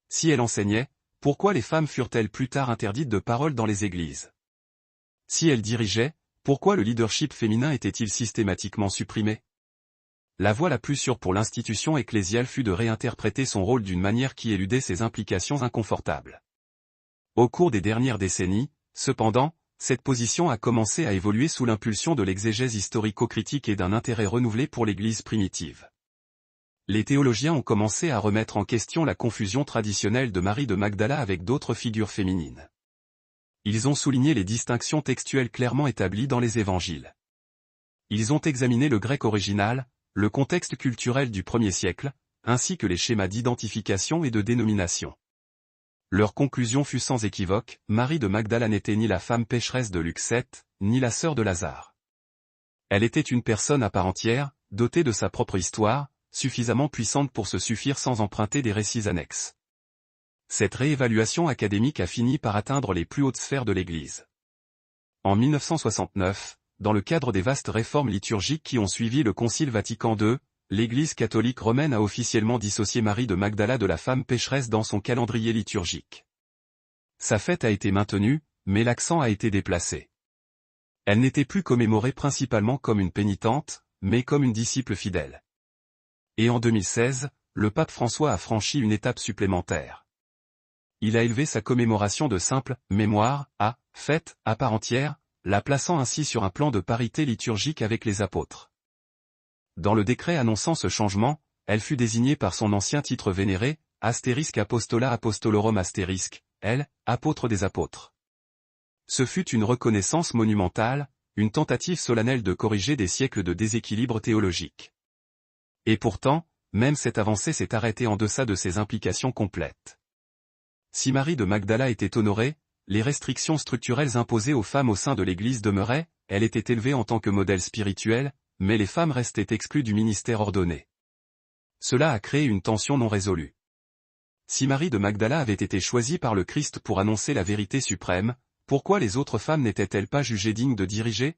Si elle enseignait, pourquoi les femmes furent-elles plus tard interdites de parole dans les églises? Si elle dirigeait, pourquoi le leadership féminin était-il systématiquement supprimé? La voie la plus sûre pour l'institution ecclésiale fut de réinterpréter son rôle d'une manière qui éludait ses implications inconfortables. Au cours des dernières décennies, cependant, cette position a commencé à évoluer sous l'impulsion de l'exégèse historico-critique et d'un intérêt renouvelé pour l'Église primitive. Les théologiens ont commencé à remettre en question la confusion traditionnelle de Marie de Magdala avec d'autres figures féminines. Ils ont souligné les distinctions textuelles clairement établies dans les évangiles. Ils ont examiné le grec original, le contexte culturel du 1er siècle, ainsi que les schémas d'identification et de dénomination. Leur conclusion fut sans équivoque, Marie de Magdala n'était ni la femme pécheresse de Luc 7, ni la sœur de Lazare. Elle était une personne à part entière, dotée de sa propre histoire, suffisamment puissante pour se suffire sans emprunter des récits annexes. Cette réévaluation académique a fini par atteindre les plus hautes sphères de l'Église. En 1969, dans le cadre des vastes réformes liturgiques qui ont suivi le Concile Vatican II, l'Église catholique romaine a officiellement dissocié Marie de Magdala de la femme pécheresse dans son calendrier liturgique. Sa fête a été maintenue, mais l'accent a été déplacé. Elle n'était plus commémorée principalement comme une pénitente, mais comme une disciple fidèle. Et en 2016, le pape François a franchi une étape supplémentaire. Il a élevé sa commémoration de simple « mémoire » à « fête » à part entière, la plaçant ainsi sur un plan de parité liturgique avec les apôtres. Dans le décret annonçant ce changement, elle fut désignée par son ancien titre vénéré, *apostola apostolorum *, elle, apôtre des apôtres. Ce fut une reconnaissance monumentale, une tentative solennelle de corriger des siècles de déséquilibre théologique. Et pourtant, même cette avancée s'est arrêtée en deçà de ses implications complètes. Si Marie de Magdala était honorée, les restrictions structurelles imposées aux femmes au sein de l'Église demeuraient, elle était élevée en tant que modèle spirituel, mais les femmes restaient exclues du ministère ordonné. Cela a créé une tension non résolue. Si Marie de Magdala avait été choisie par le Christ pour annoncer la vérité suprême, Pourquoi les autres femmes n'étaient-elles pas jugées dignes de diriger?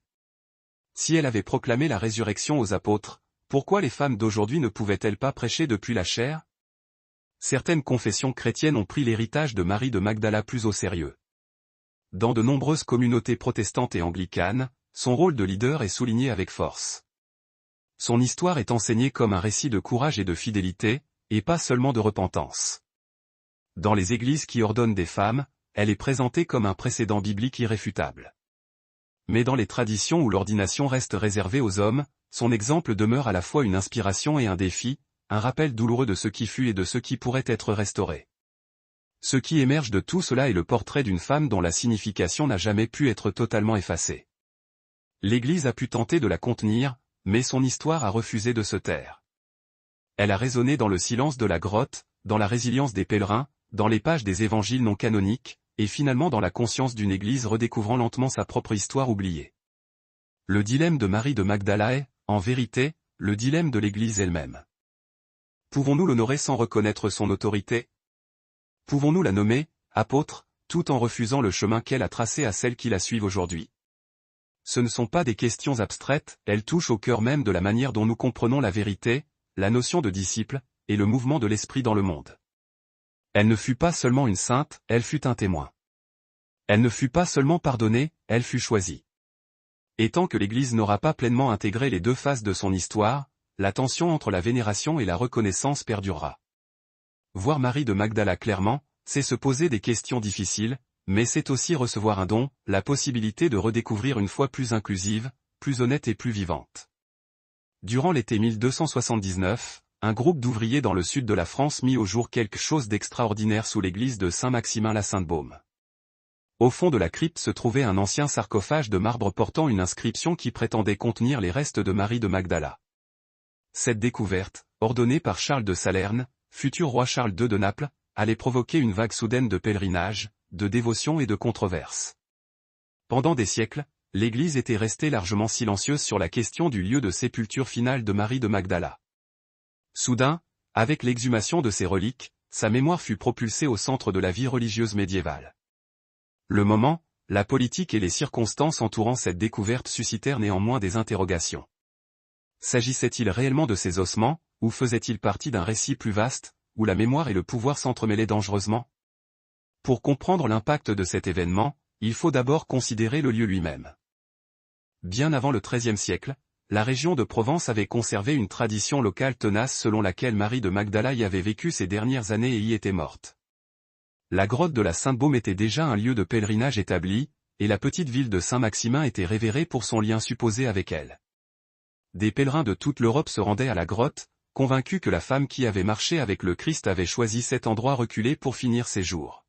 Si elle avait proclamé la résurrection aux apôtres, pourquoi les femmes d'aujourd'hui ne pouvaient-elles pas prêcher depuis la chair? Certaines confessions chrétiennes ont pris l'héritage de Marie de Magdala plus au sérieux. Dans de nombreuses communautés protestantes et anglicanes, son rôle de leader est souligné avec force. Son histoire est enseignée comme un récit de courage et de fidélité, et pas seulement de repentance. Dans les églises qui ordonnent des femmes, elle est présentée comme un précédent biblique irréfutable. Mais dans les traditions où l'ordination reste réservée aux hommes, son exemple demeure à la fois une inspiration et un défi, un rappel douloureux de ce qui fut et de ce qui pourrait être restauré. Ce qui émerge de tout cela est le portrait d'une femme dont la signification n'a jamais pu être totalement effacée. L'Église a pu tenter de la contenir, mais son histoire a refusé de se taire. Elle a résonné dans le silence de la grotte, dans la résilience des pèlerins, dans les pages des évangiles non canoniques, et finalement dans la conscience d'une Église redécouvrant lentement sa propre histoire oubliée. Le dilemme de Marie de Magdala est, en vérité, le dilemme de l'Église elle-même. Pouvons-nous l'honorer sans reconnaître son autorité? Pouvons-nous la nommer apôtre, tout en refusant le chemin qu'elle a tracé à celles qui la suivent aujourd'hui? Ce ne sont pas des questions abstraites, elles touchent au cœur même de la manière dont nous comprenons la vérité, la notion de disciple, et le mouvement de l'esprit dans le monde. Elle ne fut pas seulement une sainte, elle fut un témoin. Elle ne fut pas seulement pardonnée, elle fut choisie. Et tant que l'Église n'aura pas pleinement intégré les deux faces de son histoire, la tension entre la vénération et la reconnaissance perdurera. Voir Marie de Magdala clairement, c'est se poser des questions difficiles, mais c'est aussi recevoir un don, la possibilité de redécouvrir une foi plus inclusive, plus honnête et plus vivante. Durant l'été 1279, un groupe d'ouvriers dans le sud de la France mit au jour quelque chose d'extraordinaire sous l'église de Saint-Maximin-la-Sainte-Baume. Au fond de la crypte se trouvait un ancien sarcophage de marbre portant une inscription qui prétendait contenir les restes de Marie de Magdala. Cette découverte, ordonnée par Charles de Salerne, futur roi Charles II de Naples, allait provoquer une vague soudaine de pèlerinage, de dévotion et de controverses. Pendant des siècles, l'Église était restée largement silencieuse sur la question du lieu de sépulture finale de Marie de Magdala. Soudain, avec l'exhumation de ses reliques, sa mémoire fut propulsée au centre de la vie religieuse médiévale. Le moment, la politique et les circonstances entourant cette découverte suscitèrent néanmoins des interrogations. S'agissait-il réellement de ces ossements, ou faisait-il partie d'un récit plus vaste, où la mémoire et le pouvoir s'entremêlaient dangereusement? Pour comprendre l'impact de cet événement, il faut d'abord considérer le lieu lui-même. Bien avant le XIIIe siècle, la région de Provence avait conservé une tradition locale tenace selon laquelle Marie de Magdala y avait vécu ses dernières années et y était morte. La grotte de la Sainte-Baume était déjà un lieu de pèlerinage établi, et la petite ville de Saint-Maximin était révérée pour son lien supposé avec elle. Des pèlerins de toute l'Europe se rendaient à la grotte, convaincus que la femme qui avait marché avec le Christ avait choisi cet endroit reculé pour finir ses jours.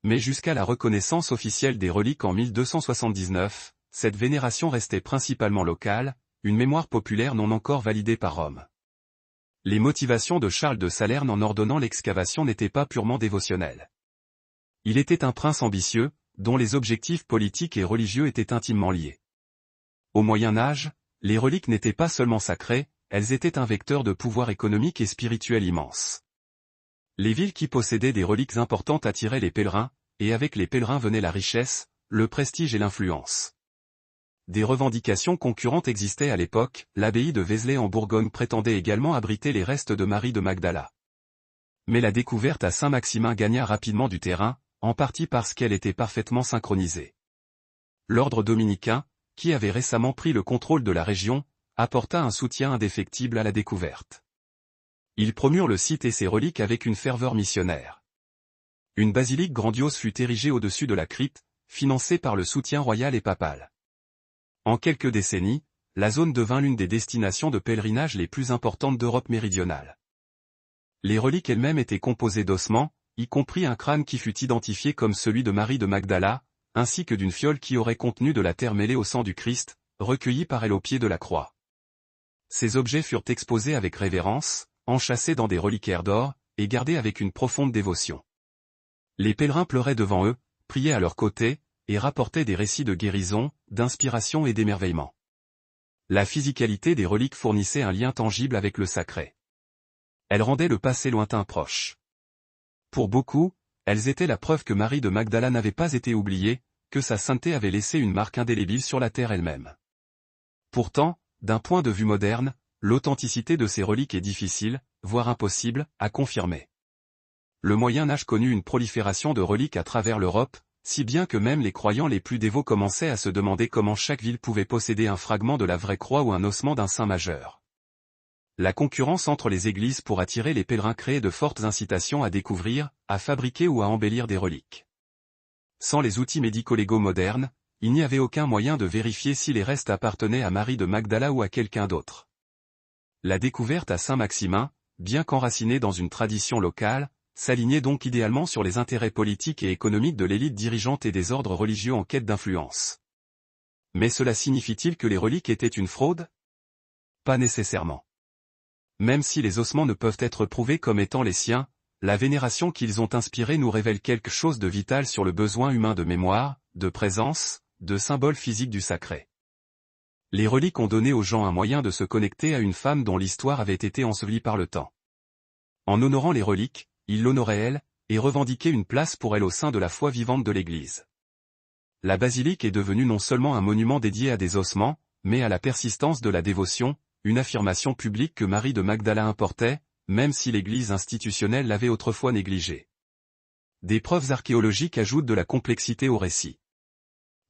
Mais jusqu'à la reconnaissance officielle des reliques en 1279, cette vénération restait principalement locale, une mémoire populaire non encore validée par Rome. Les motivations de Charles de Salerne en ordonnant l'excavation n'étaient pas purement dévotionnelles. Il était un prince ambitieux, dont les objectifs politiques et religieux étaient intimement liés. Au Moyen Âge, les reliques n'étaient pas seulement sacrées, elles étaient un vecteur de pouvoir économique et spirituel immense. Les villes qui possédaient des reliques importantes attiraient les pèlerins, et avec les pèlerins venait la richesse, le prestige et l'influence. Des revendications concurrentes existaient à l'époque, l'abbaye de Vézelay en Bourgogne prétendait également abriter les restes de Marie de Magdala. Mais la découverte à Saint-Maximin gagna rapidement du terrain, en partie parce qu'elle était parfaitement synchronisée. L'ordre dominicain, qui avait récemment pris le contrôle de la région, apporta un soutien indéfectible à la découverte. Ils promurent le site et ses reliques avec une ferveur missionnaire. Une basilique grandiose fut érigée au-dessus de la crypte, financée par le soutien royal et papal. En quelques décennies, la zone devint l'une des destinations de pèlerinage les plus importantes d'Europe méridionale. Les reliques elles-mêmes étaient composées d'ossements, y compris un crâne qui fut identifié comme celui de Marie de Magdala, ainsi que d'une fiole qui aurait contenu de la terre mêlée au sang du Christ, recueillie par elle au pied de la croix. Ces objets furent exposés avec révérence, enchâssés dans des reliquaires d'or, et gardés avec une profonde dévotion. Les pèlerins pleuraient devant eux, priaient à leur côté, et rapportaient des récits de guérison, d'inspiration et d'émerveillement. La physicalité des reliques fournissait un lien tangible avec le sacré. Elle rendait le passé lointain proche. Pour beaucoup, elles étaient la preuve que Marie de Magdala n'avait pas été oubliée, que sa sainteté avait laissé une marque indélébile sur la terre elle-même. Pourtant, d'un point de vue moderne, l'authenticité de ces reliques est difficile, voire impossible, à confirmer. Le Moyen Âge connut une prolifération de reliques à travers l'Europe, si bien que même les croyants les plus dévots commençaient à se demander comment chaque ville pouvait posséder un fragment de la vraie croix ou un ossement d'un saint majeur. La concurrence entre les églises pour attirer les pèlerins créait de fortes incitations à découvrir, à fabriquer ou à embellir des reliques. Sans les outils médico-légaux modernes, il n'y avait aucun moyen de vérifier si les restes appartenaient à Marie de Magdala ou à quelqu'un d'autre. La découverte à Saint-Maximin, bien qu'enracinée dans une tradition locale, s'alignait donc idéalement sur les intérêts politiques et économiques de l'élite dirigeante et des ordres religieux en quête d'influence. Mais cela signifie-t-il que les reliques étaient une fraude? Pas nécessairement. Même si les ossements ne peuvent être prouvés comme étant les siens, la vénération qu'ils ont inspirée nous révèle quelque chose de vital sur le besoin humain de mémoire, de présence, de symbole physique du sacré. Les reliques ont donné aux gens un moyen de se connecter à une femme dont l'histoire avait été ensevelie par le temps. En honorant les reliques, ils l'honoraient elle, et revendiquaient une place pour elle au sein de la foi vivante de l'Église. La basilique est devenue non seulement un monument dédié à des ossements, mais à la persistance de la dévotion, une affirmation publique que Marie de Magdala importait, même si l'Église institutionnelle l'avait autrefois négligée. Des preuves archéologiques ajoutent de la complexité au récit.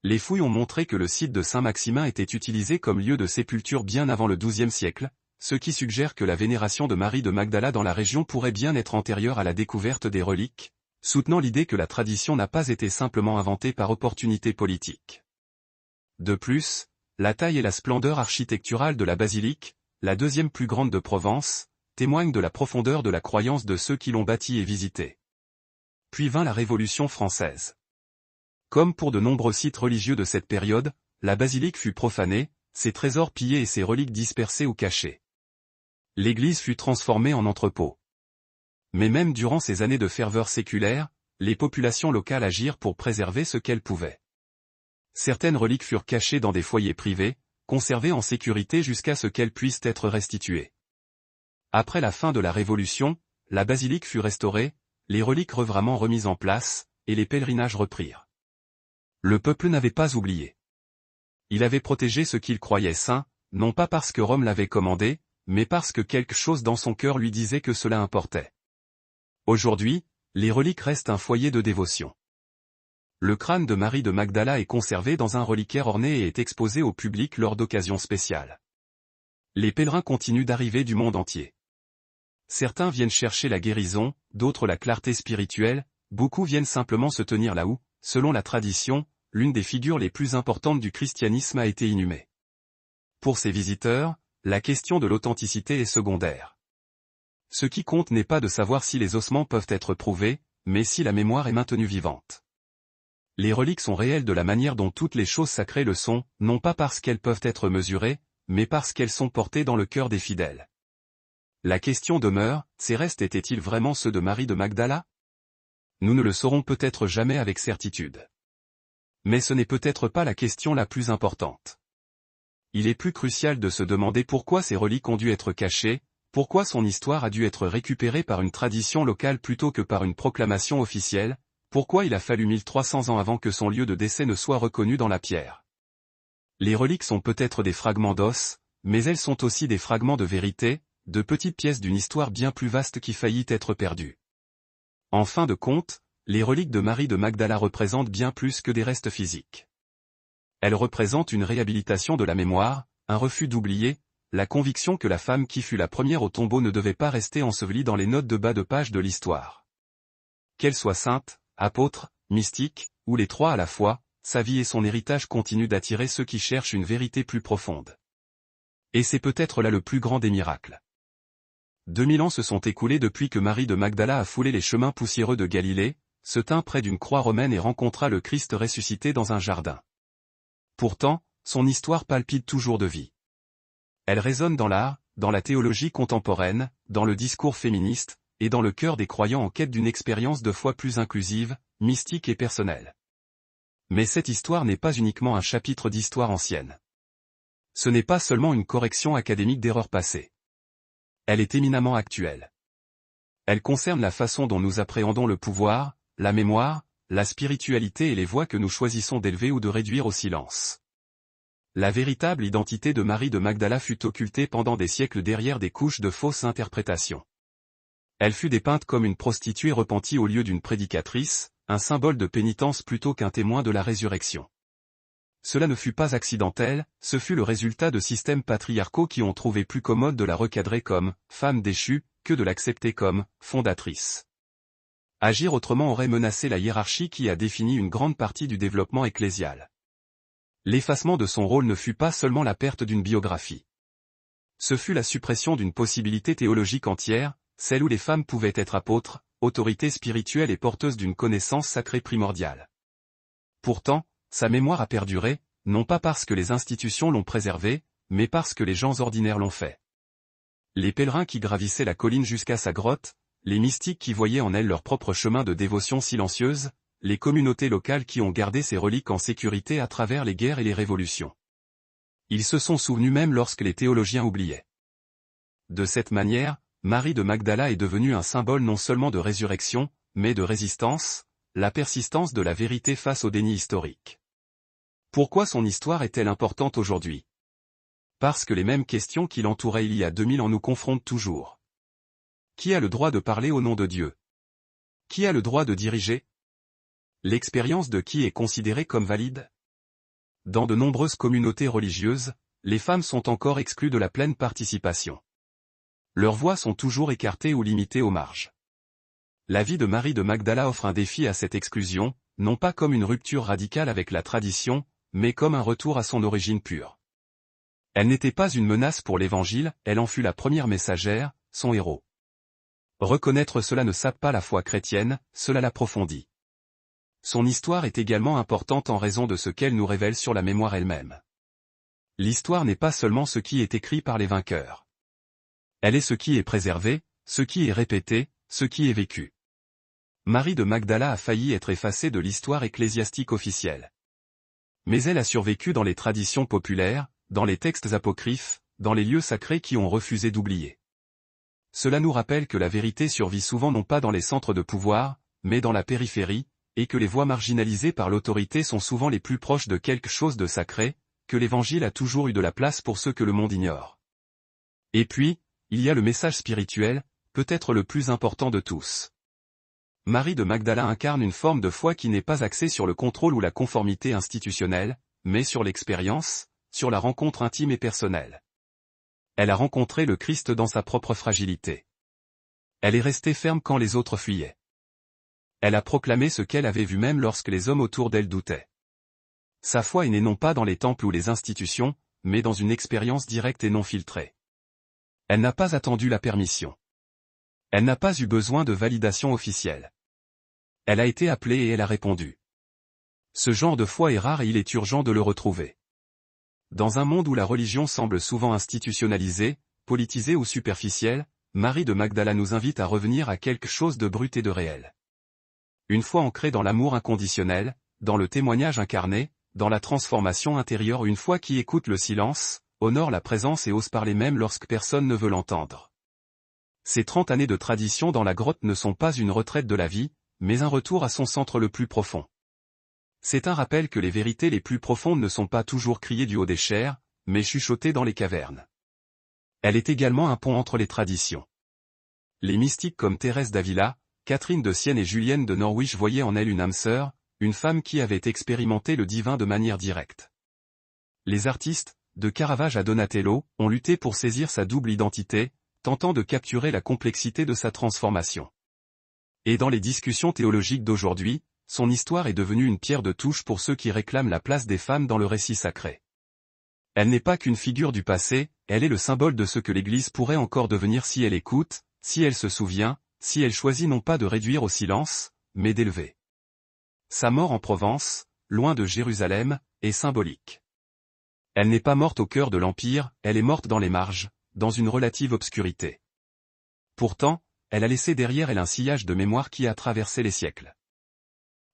Les fouilles ont montré que le site de Saint-Maximin était utilisé comme lieu de sépulture bien avant le XIIe siècle, ce qui suggère que la vénération de Marie de Magdala dans la région pourrait bien être antérieure à la découverte des reliques, soutenant l'idée que la tradition n'a pas été simplement inventée par opportunité politique. De plus, la taille et la splendeur architecturale de la basilique, la deuxième plus grande de Provence, témoignent de la profondeur de la croyance de ceux qui l'ont bâtie et visitée. Puis vint la Révolution française. Comme pour de nombreux sites religieux de cette période, la basilique fut profanée, ses trésors pillés et ses reliques dispersées ou cachées. L'église fut transformée en entrepôt. Mais même durant ces années de ferveur séculaire, les populations locales agirent pour préserver ce qu'elles pouvaient. Certaines reliques furent cachées dans des foyers privés, conservées en sécurité jusqu'à ce qu'elles puissent être restituées. Après la fin de la Révolution, la basilique fut restaurée, les reliques revrament remises en place, et les pèlerinages reprirent. Le peuple n'avait pas oublié. Il avait protégé ce qu'il croyait saint, non pas parce que Rome l'avait commandé, mais parce que quelque chose dans son cœur lui disait que cela importait. Aujourd'hui, les reliques restent un foyer de dévotion. Le crâne de Marie de Magdala est conservé dans un reliquaire orné et est exposé au public lors d'occasions spéciales. Les pèlerins continuent d'arriver du monde entier. Certains viennent chercher la guérison, d'autres la clarté spirituelle, beaucoup viennent simplement se tenir là où, selon la tradition, l'une des figures les plus importantes du christianisme a été inhumée. Pour ces visiteurs, la question de l'authenticité est secondaire. Ce qui compte n'est pas de savoir si les ossements peuvent être prouvés, mais si la mémoire est maintenue vivante. Les reliques sont réelles de la manière dont toutes les choses sacrées le sont, non pas parce qu'elles peuvent être mesurées, mais parce qu'elles sont portées dans le cœur des fidèles. La question demeure, ces restes étaient-ils vraiment ceux de Marie de Magdala? Nous ne le saurons peut-être jamais avec certitude. Mais ce n'est peut-être pas la question la plus importante. Il est plus crucial de se demander pourquoi ces reliques ont dû être cachées, pourquoi son histoire a dû être récupérée par une tradition locale plutôt que par une proclamation officielle, pourquoi il a fallu 1300 ans avant que son lieu de décès ne soit reconnu dans la pierre. Les reliques sont peut-être des fragments d'os, mais elles sont aussi des fragments de vérité, de petites pièces d'une histoire bien plus vaste qui faillit être perdue. En fin de compte, les reliques de Marie de Magdala représentent bien plus que des restes physiques. Elles représentent une réhabilitation de la mémoire, un refus d'oublier, la conviction que la femme qui fut la première au tombeau ne devait pas rester ensevelie dans les notes de bas de page de l'histoire. Qu'elle soit sainte, apôtre, mystique, ou les trois à la fois, sa vie et son héritage continuent d'attirer ceux qui cherchent une vérité plus profonde. Et c'est peut-être là le plus grand des miracles. 2000 ans se sont écoulés depuis que Marie de Magdala a foulé les chemins poussiéreux de Galilée, se tint près d'une croix romaine et rencontra le Christ ressuscité dans un jardin. Pourtant, son histoire palpite toujours de vie. Elle résonne dans l'art, dans la théologie contemporaine, dans le discours féministe, et dans le cœur des croyants en quête d'une expérience de foi plus inclusive, mystique et personnelle. Mais cette histoire n'est pas uniquement un chapitre d'histoire ancienne. Ce n'est pas seulement une correction académique d'erreurs passées. Elle est éminemment actuelle. Elle concerne la façon dont nous appréhendons le pouvoir, la mémoire, la spiritualité et les voies que nous choisissons d'élever ou de réduire au silence. La véritable identité de Marie de Magdala fut occultée pendant des siècles derrière des couches de fausses interprétations. Elle fut dépeinte comme une prostituée repentie au lieu d'une prédicatrice, un symbole de pénitence plutôt qu'un témoin de la résurrection. Cela ne fut pas accidentel, ce fut le résultat de systèmes patriarcaux qui ont trouvé plus commode de la recadrer comme « femme déchue » que de l'accepter comme « fondatrice ». Agir autrement aurait menacé la hiérarchie qui a défini une grande partie du développement ecclésial. L'effacement de son rôle ne fut pas seulement la perte d'une biographie. Ce fut la suppression d'une possibilité théologique entière, celle où les femmes pouvaient être apôtres, autorités spirituelles et porteuses d'une connaissance sacrée primordiale. Pourtant, sa mémoire a perduré, non pas parce que les institutions l'ont préservée, mais parce que les gens ordinaires l'ont fait. Les pèlerins qui gravissaient la colline jusqu'à sa grotte, les mystiques qui voyaient en elle leur propre chemin de dévotion silencieuse, les communautés locales qui ont gardé ces reliques en sécurité à travers les guerres et les révolutions. Ils se sont souvenus même lorsque les théologiens oubliaient. De cette manière, Marie de Magdala est devenue un symbole non seulement de résurrection, mais de résistance, la persistance de la vérité face au déni historique. Pourquoi son histoire est-elle importante aujourd'hui? Parce que les mêmes questions qui l'entouraient il y a 2000 ans nous confrontent toujours. Qui a le droit de parler au nom de Dieu? Qui a le droit de diriger? L'expérience de qui est considérée comme valide? Dans de nombreuses communautés religieuses, les femmes sont encore exclues de la pleine participation. Leurs voix sont toujours écartées ou limitées aux marges. La vie de Marie de Magdala offre un défi à cette exclusion, non pas comme une rupture radicale avec la tradition, mais comme un retour à son origine pure. Elle n'était pas une menace pour l'Évangile, elle en fut la première messagère, son héros. Reconnaître cela ne sape pas la foi chrétienne, cela l'approfondit. Son histoire est également importante en raison de ce qu'elle nous révèle sur la mémoire elle-même. L'histoire n'est pas seulement ce qui est écrit par les vainqueurs. Elle est ce qui est préservé, ce qui est répété, ce qui est vécu. Marie de Magdala a failli être effacée de l'histoire ecclésiastique officielle. Mais elle a survécu dans les traditions populaires, dans les textes apocryphes, dans les lieux sacrés qui ont refusé d'oublier. Cela nous rappelle que la vérité survit souvent non pas dans les centres de pouvoir, mais dans la périphérie, et que les voix marginalisées par l'autorité sont souvent les plus proches de quelque chose de sacré, que l'Évangile a toujours eu de la place pour ceux que le monde ignore. Et puis, il y a le message spirituel, peut-être le plus important de tous. Marie de Magdala incarne une forme de foi qui n'est pas axée sur le contrôle ou la conformité institutionnelle, mais sur l'expérience, sur la rencontre intime et personnelle. Elle a rencontré le Christ dans sa propre fragilité. Elle est restée ferme quand les autres fuyaient. Elle a proclamé ce qu'elle avait vu même lorsque les hommes autour d'elle doutaient. Sa foi est née non pas dans les temples ou les institutions, mais dans une expérience directe et non filtrée. Elle n'a pas attendu la permission. Elle n'a pas eu besoin de validation officielle. Elle a été appelée et elle a répondu. Ce genre de foi est rare et il est urgent de le retrouver. Dans un monde où la religion semble souvent institutionnalisée, politisée ou superficielle, Marie de Magdala nous invite à revenir à quelque chose de brut et de réel. Une foi ancrée dans l'amour inconditionnel, dans le témoignage incarné, dans la transformation intérieure, une foi qui écoute le silence, honore la présence et ose parler même lorsque personne ne veut l'entendre. Ces 30 années de tradition dans la grotte ne sont pas une retraite de la vie, mais un retour à son centre le plus profond. C'est un rappel que les vérités les plus profondes ne sont pas toujours criées du haut des chairs, mais chuchotées dans les cavernes. Elle est également un pont entre les traditions. Les mystiques comme Thérèse d'Avila, Catherine de Sienne et Julienne de Norwich voyaient en elle une âme sœur, une femme qui avait expérimenté le divin de manière directe. Les artistes, de Caravage à Donatello, ont lutté pour saisir sa double identité, tentant de capturer la complexité de sa transformation. Et dans les discussions théologiques d'aujourd'hui, son histoire est devenue une pierre de touche pour ceux qui réclament la place des femmes dans le récit sacré. Elle n'est pas qu'une figure du passé, elle est le symbole de ce que l'Église pourrait encore devenir si elle écoute, si elle se souvient, si elle choisit non pas de réduire au silence, mais d'élever. Sa mort en Provence, loin de Jérusalem, est symbolique. Elle n'est pas morte au cœur de l'Empire, elle est morte dans les marges, dans une relative obscurité. Pourtant, elle a laissé derrière elle un sillage de mémoire qui a traversé les siècles.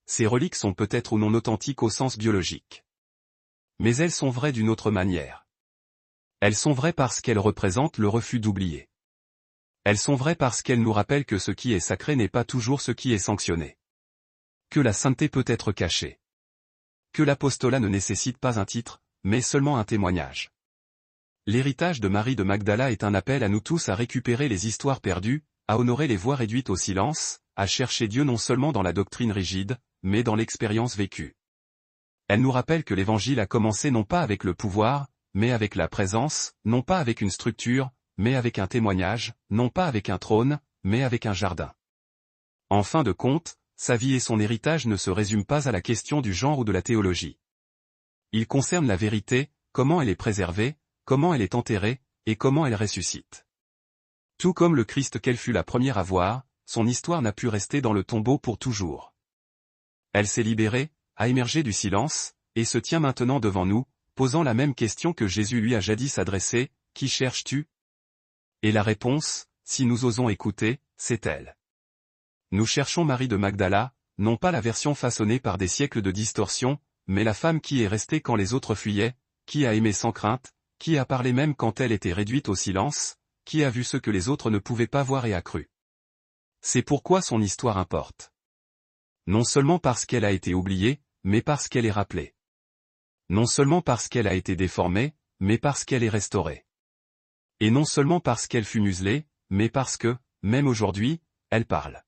Ces reliques sont peut-être ou non authentiques au sens biologique. Mais elles sont vraies d'une autre manière. Elles sont vraies parce qu'elles représentent le refus d'oublier. Elles sont vraies parce qu'elles nous rappellent que ce qui est sacré n'est pas toujours ce qui est sanctionné. Que la sainteté peut être cachée. Que l'apostolat ne nécessite pas un titre, mais seulement un témoignage. L'héritage de Marie de Magdala est un appel à nous tous à récupérer les histoires perdues, à honorer les voix réduites au silence, à chercher Dieu non seulement dans la doctrine rigide, mais dans l'expérience vécue. Elle nous rappelle que l'Évangile a commencé non pas avec le pouvoir, mais avec la présence, non pas avec une structure, mais avec un témoignage, non pas avec un trône, mais avec un jardin. En fin de compte, sa vie et son héritage ne se résument pas à la question du genre ou de la théologie. Il concerne la vérité, comment elle est préservée, comment elle est enterrée, et comment elle ressuscite. Tout comme le Christ qu'elle fut la première à voir, son histoire n'a pu rester dans le tombeau pour toujours. Elle s'est libérée, a émergé du silence, et se tient maintenant devant nous, posant la même question que Jésus lui a jadis adressée, « Qui cherches-tu » Et la réponse, si nous osons écouter, c'est elle. Nous cherchons Marie de Magdala, non pas la version façonnée par des siècles de distorsion, mais la femme qui est restée quand les autres fuyaient, qui a aimé sans crainte, qui a parlé même quand elle était réduite au silence, qui a vu ce que les autres ne pouvaient pas voir et a cru. C'est pourquoi son histoire importe. Non seulement parce qu'elle a été oubliée, mais parce qu'elle est rappelée. Non seulement parce qu'elle a été déformée, mais parce qu'elle est restaurée. Et non seulement parce qu'elle fut muselée, mais parce que, même aujourd'hui, elle parle.